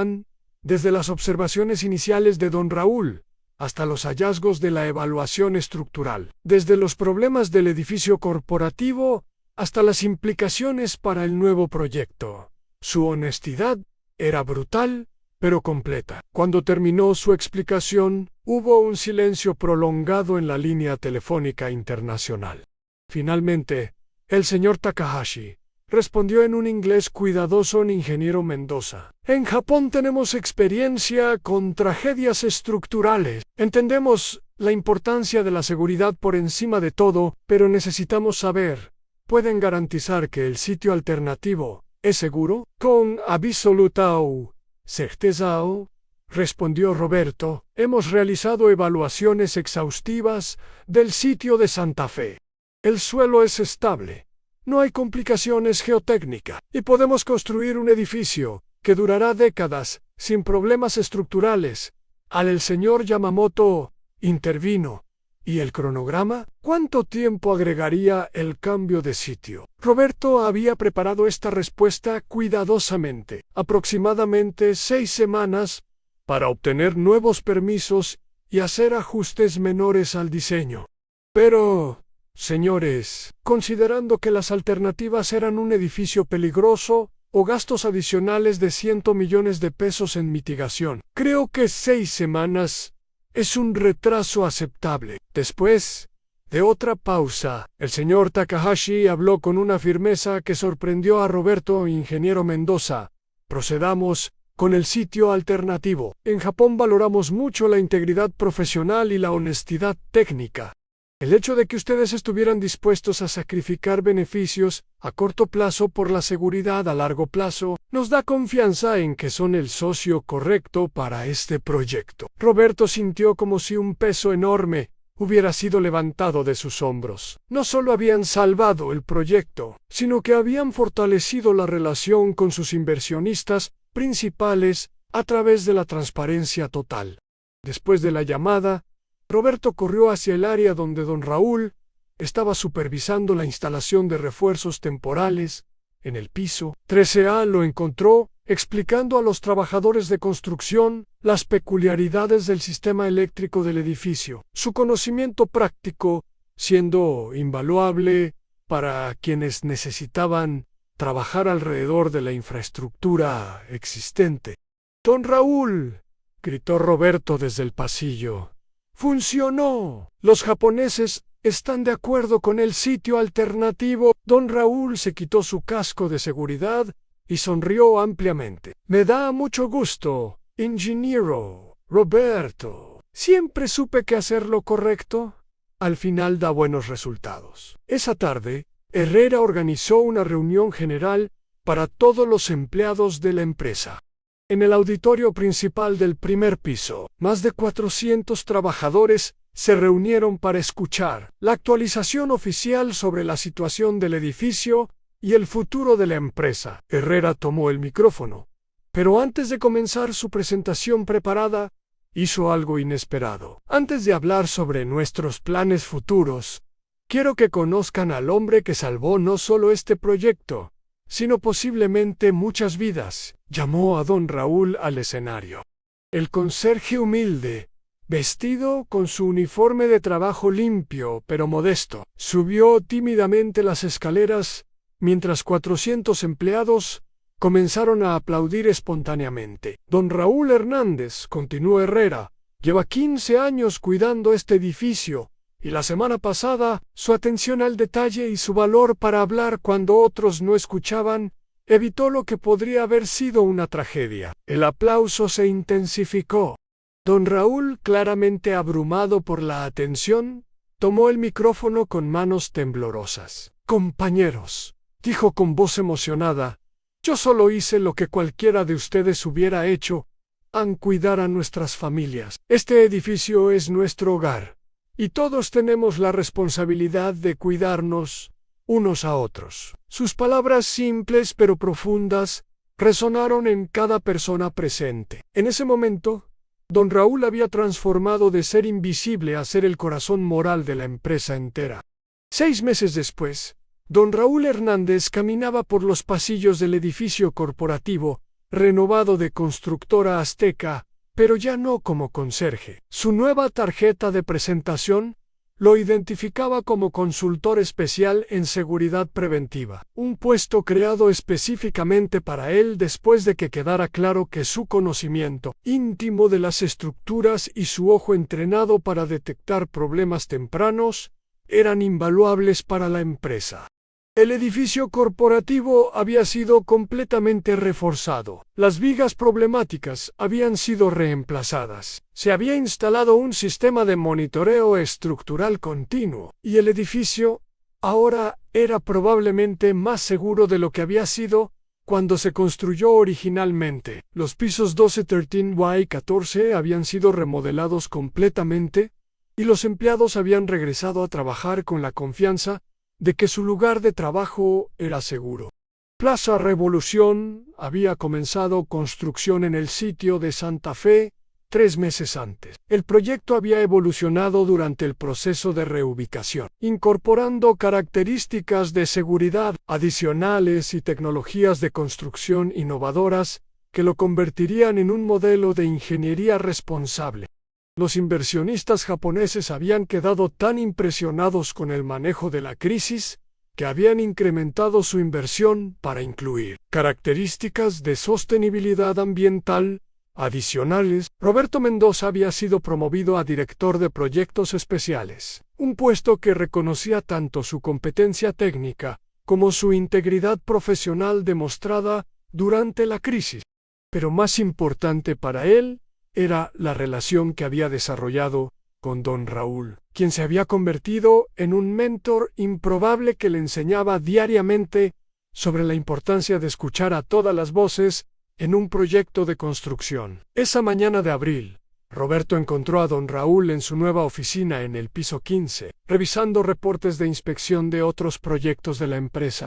desde las observaciones iniciales de don Raúl hasta los hallazgos de la evaluación estructural, desde los problemas del edificio corporativo hasta las implicaciones para el nuevo proyecto. Su honestidad era brutal, pero completa. Cuando terminó su explicación, hubo un silencio prolongado en la línea telefónica internacional. Finalmente, el señor Takahashi respondió en un inglés cuidadoso al ingeniero Mendoza. En Japón tenemos experiencia con tragedias estructurales. Entendemos la importancia de la seguridad por encima de todo, pero necesitamos saber, ¿pueden garantizar que el sitio alternativo es seguro? Con absoluta certeza, respondió Roberto. Hemos realizado evaluaciones exhaustivas del sitio de Santa Fe. El suelo es estable, no hay complicaciones geotécnicas, y podemos construir un edificio que durará décadas sin problemas estructurales. El señor Yamamoto intervino. ¿Y el cronograma? ¿Cuánto tiempo agregaría el cambio de sitio? Roberto había preparado esta respuesta cuidadosamente. Aproximadamente 6 semanas para obtener nuevos permisos y hacer ajustes menores al diseño. Pero, señores, considerando que las alternativas eran un edificio peligroso o gastos adicionales de 100 millones de pesos en mitigación, creo que 6 semanas es un retraso aceptable. Después de otra pausa, el señor Takahashi habló con una firmeza que sorprendió a Roberto e ingeniero Mendoza. Procedamos con el sitio alternativo. En Japón valoramos mucho la integridad profesional y la honestidad técnica. El hecho de que ustedes estuvieran dispuestos a sacrificar beneficios a corto plazo por la seguridad a largo plazo nos da confianza en que son el socio correcto para este proyecto. Roberto sintió como si un peso enorme hubiera sido levantado de sus hombros. No solo habían salvado el proyecto, sino que habían fortalecido la relación con sus inversionistas principales a través de la transparencia total. Después de la llamada, Roberto corrió hacia el área donde don Raúl estaba supervisando la instalación de refuerzos temporales. En el piso 13A lo encontró explicando a los trabajadores de construcción las peculiaridades del sistema eléctrico del edificio. Su conocimiento práctico siendo invaluable para quienes necesitaban trabajar alrededor de la infraestructura existente. «¡Don Raúl!», gritó Roberto desde el pasillo. ¡Funcionó! Los japoneses están de acuerdo con el sitio alternativo. Don Raúl se quitó su casco de seguridad y sonrió ampliamente. Me da mucho gusto, ingeniero Roberto. Siempre supe que hacer lo correcto al final da buenos resultados. Esa tarde, Herrera organizó una reunión general para todos los empleados de la empresa. En el auditorio principal del primer piso, más de 400 trabajadores se reunieron para escuchar la actualización oficial sobre la situación del edificio y el futuro de la empresa. Herrera tomó el micrófono, pero antes de comenzar su presentación preparada, hizo algo inesperado. Antes de hablar sobre nuestros planes futuros, quiero que conozcan al hombre que salvó no solo este proyecto, sino posiblemente muchas vidas. Llamó a don Raúl al escenario. El conserje humilde, vestido con su uniforme de trabajo limpio pero modesto, subió tímidamente las escaleras mientras 400 empleados comenzaron a aplaudir espontáneamente. Don Raúl Hernández, continuó Herrera, lleva 15 años cuidando este edificio, y la semana pasada su atención al detalle y su valor para hablar cuando otros no escuchaban evitó lo que podría haber sido una tragedia. El aplauso se intensificó. Don Raúl, claramente abrumado por la atención, tomó el micrófono con manos temblorosas. «Compañeros», dijo con voz emocionada, «yo solo hice lo que cualquiera de ustedes hubiera hecho, cuidar a nuestras familias. Este edificio es nuestro hogar, y todos tenemos la responsabilidad de cuidarnos unos a otros. Sus palabras simples pero profundas resonaron en cada persona presente. En ese momento, don Raúl había transformado de ser invisible a ser el corazón moral de la empresa entera. 6 meses después, don Raúl Hernández caminaba por los pasillos del edificio corporativo, renovado de Constructora Azteca, pero ya no como conserje. Su nueva tarjeta de presentación lo identificaba como consultor especial en seguridad preventiva, un puesto creado específicamente para él después de que quedara claro que su conocimiento íntimo de las estructuras y su ojo entrenado para detectar problemas tempranos eran invaluables para la empresa. El edificio corporativo había sido completamente reforzado. Las vigas problemáticas habían sido reemplazadas. Se había instalado un sistema de monitoreo estructural continuo, y el edificio ahora era probablemente más seguro de lo que había sido cuando se construyó originalmente. Los pisos 12, 13 y 14 habían sido remodelados completamente, y los empleados habían regresado a trabajar con la confianza de que su lugar de trabajo era seguro. Plaza Revolución había comenzado construcción en el sitio de Santa Fe 3 meses antes. El proyecto había evolucionado durante el proceso de reubicación, incorporando características de seguridad adicionales y tecnologías de construcción innovadoras que lo convertirían en un modelo de ingeniería responsable. Los inversionistas japoneses habían quedado tan impresionados con el manejo de la crisis que habían incrementado su inversión para incluir características de sostenibilidad ambiental adicionales. Roberto Mendoza había sido promovido a director de proyectos especiales, un puesto que reconocía tanto su competencia técnica como su integridad profesional demostrada durante la crisis. Pero más importante para él era la relación que había desarrollado con don Raúl, quien se había convertido en un mentor improbable que le enseñaba diariamente sobre la importancia de escuchar a todas las voces en un proyecto de construcción. Esa mañana de abril, Roberto encontró a don Raúl en su nueva oficina en el piso 15, revisando reportes de inspección de otros proyectos de la empresa.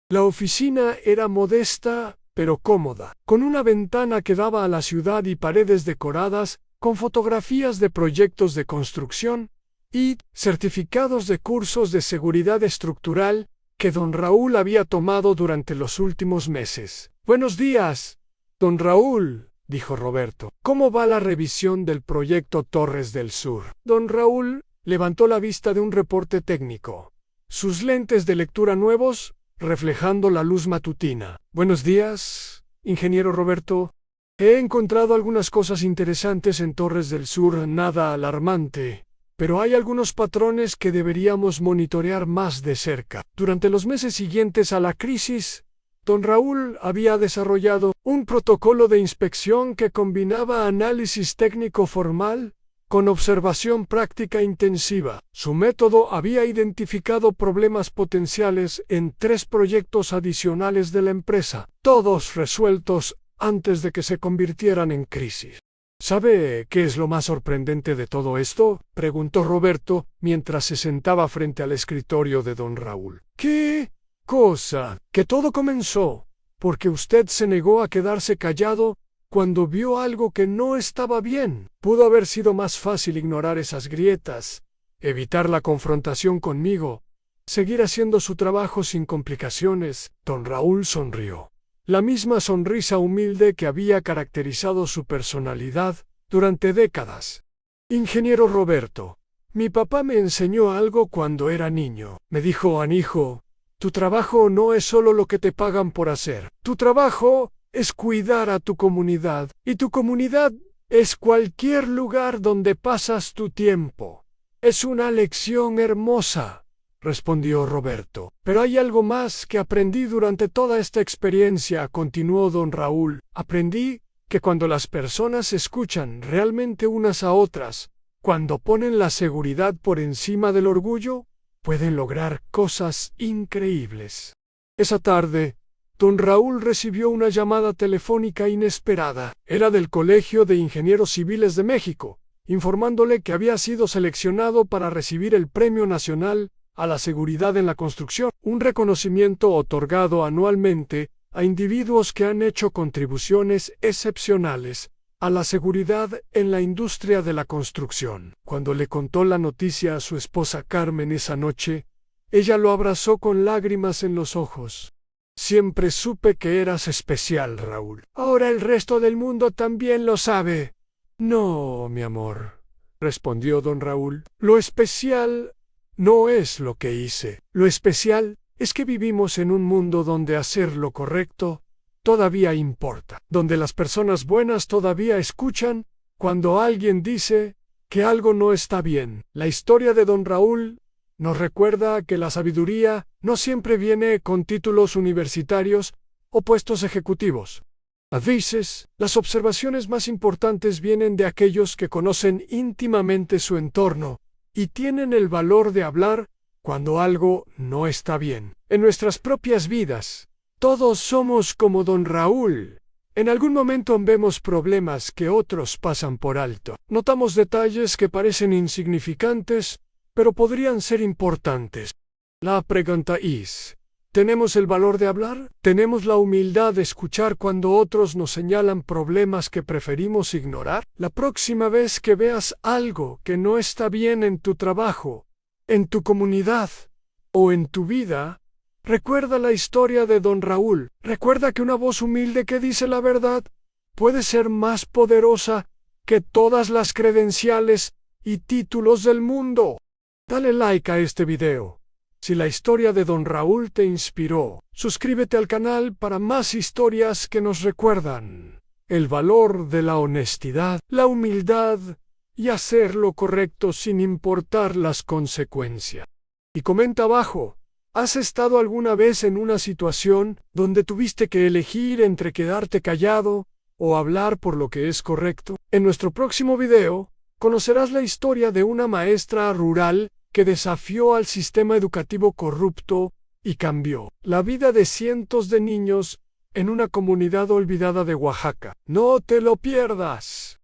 La oficina era modesta pero cómoda, con una ventana que daba a la ciudad y paredes decoradas con fotografías de proyectos de construcción y certificados de cursos de seguridad estructural que don Raúl había tomado durante los últimos meses. «Buenos días, don Raúl», dijo Roberto. «¿Cómo va la revisión del proyecto Torres del Sur?» Don Raúl levantó la vista de un reporte técnico, sus lentes de lectura nuevos reflejando la luz matutina. «Buenos días, ingeniero Roberto. He encontrado algunas cosas interesantes en Torres del Sur, nada alarmante, pero hay algunos patrones que deberíamos monitorear más de cerca». Durante los meses siguientes a la crisis, don Raúl había desarrollado un protocolo de inspección que combinaba análisis técnico formal con observación práctica intensiva. Su método había identificado problemas potenciales en 3 proyectos adicionales de la empresa, todos resueltos antes de que se convirtieran en crisis. «¿Sabe qué es lo más sorprendente de todo esto?», preguntó Roberto mientras se sentaba frente al escritorio de don Raúl. «¿Qué cosa?» «Que todo comenzó porque usted se negó a quedarse callado cuando vio algo que no estaba bien. Pudo haber sido más fácil ignorar esas grietas, evitar la confrontación conmigo, seguir haciendo su trabajo sin complicaciones». Don Raúl sonrió. La misma sonrisa humilde que había caracterizado su personalidad durante décadas. «Ingeniero Roberto, mi papá me enseñó algo cuando era niño. Me dijo: hijo, tu trabajo no es solo lo que te pagan por hacer. Tu trabajo es cuidar a tu comunidad, y tu comunidad es cualquier lugar donde pasas tu tiempo». «Es una lección hermosa», respondió Roberto. «Pero hay algo más que aprendí durante toda esta experiencia», continuó don Raúl. «Aprendí que cuando las personas se escuchan realmente unas a otras, cuando ponen la seguridad por encima del orgullo, pueden lograr cosas increíbles». Esa tarde, don Raúl recibió una llamada telefónica inesperada. Era del Colegio de Ingenieros Civiles de México, informándole que había sido seleccionado para recibir el Premio Nacional a la Seguridad en la Construcción, un reconocimiento otorgado anualmente a individuos que han hecho contribuciones excepcionales a la seguridad en la industria de la construcción. Cuando le contó la noticia a su esposa Carmen esa noche, ella lo abrazó con lágrimas en los ojos. Siempre supe que eras especial, Raúl. Ahora el resto del mundo también lo sabe. No, mi amor, respondió don Raúl. Lo especial no es lo que hice. Lo especial es que vivimos en un mundo donde hacer lo correcto todavía importa, donde las personas buenas todavía escuchan cuando alguien dice que algo no está bien. La historia de don Raúl nos recuerda que la sabiduría no siempre viene con títulos universitarios o puestos ejecutivos. A veces, las observaciones más importantes vienen de aquellos que conocen íntimamente su entorno y tienen el valor de hablar cuando algo no está bien. En nuestras propias vidas, todos somos como don Raúl. En algún momento vemos problemas que otros pasan por alto. Notamos detalles que parecen insignificantes, pero podrían ser importantes. La pregunta es, ¿tenemos el valor de hablar? ¿Tenemos la humildad de escuchar cuando otros nos señalan problemas que preferimos ignorar? La próxima vez que veas algo que no está bien en tu trabajo, en tu comunidad o en tu vida, recuerda la historia de don Raúl. Recuerda que una voz humilde que dice la verdad puede ser más poderosa que todas las credenciales y títulos del mundo. Dale like a este video. Si la historia de don Raúl te inspiró, suscríbete al canal para más historias que nos recuerdan el valor de la honestidad, la humildad y hacer lo correcto sin importar las consecuencias. Y comenta abajo, ¿has estado alguna vez en una situación donde tuviste que elegir entre quedarte callado o hablar por lo que es correcto? En nuestro próximo video, conocerás la historia de una maestra rural que desafió al sistema educativo corrupto y cambió la vida de cientos de niños en una comunidad olvidada de Oaxaca. ¡No te lo pierdas!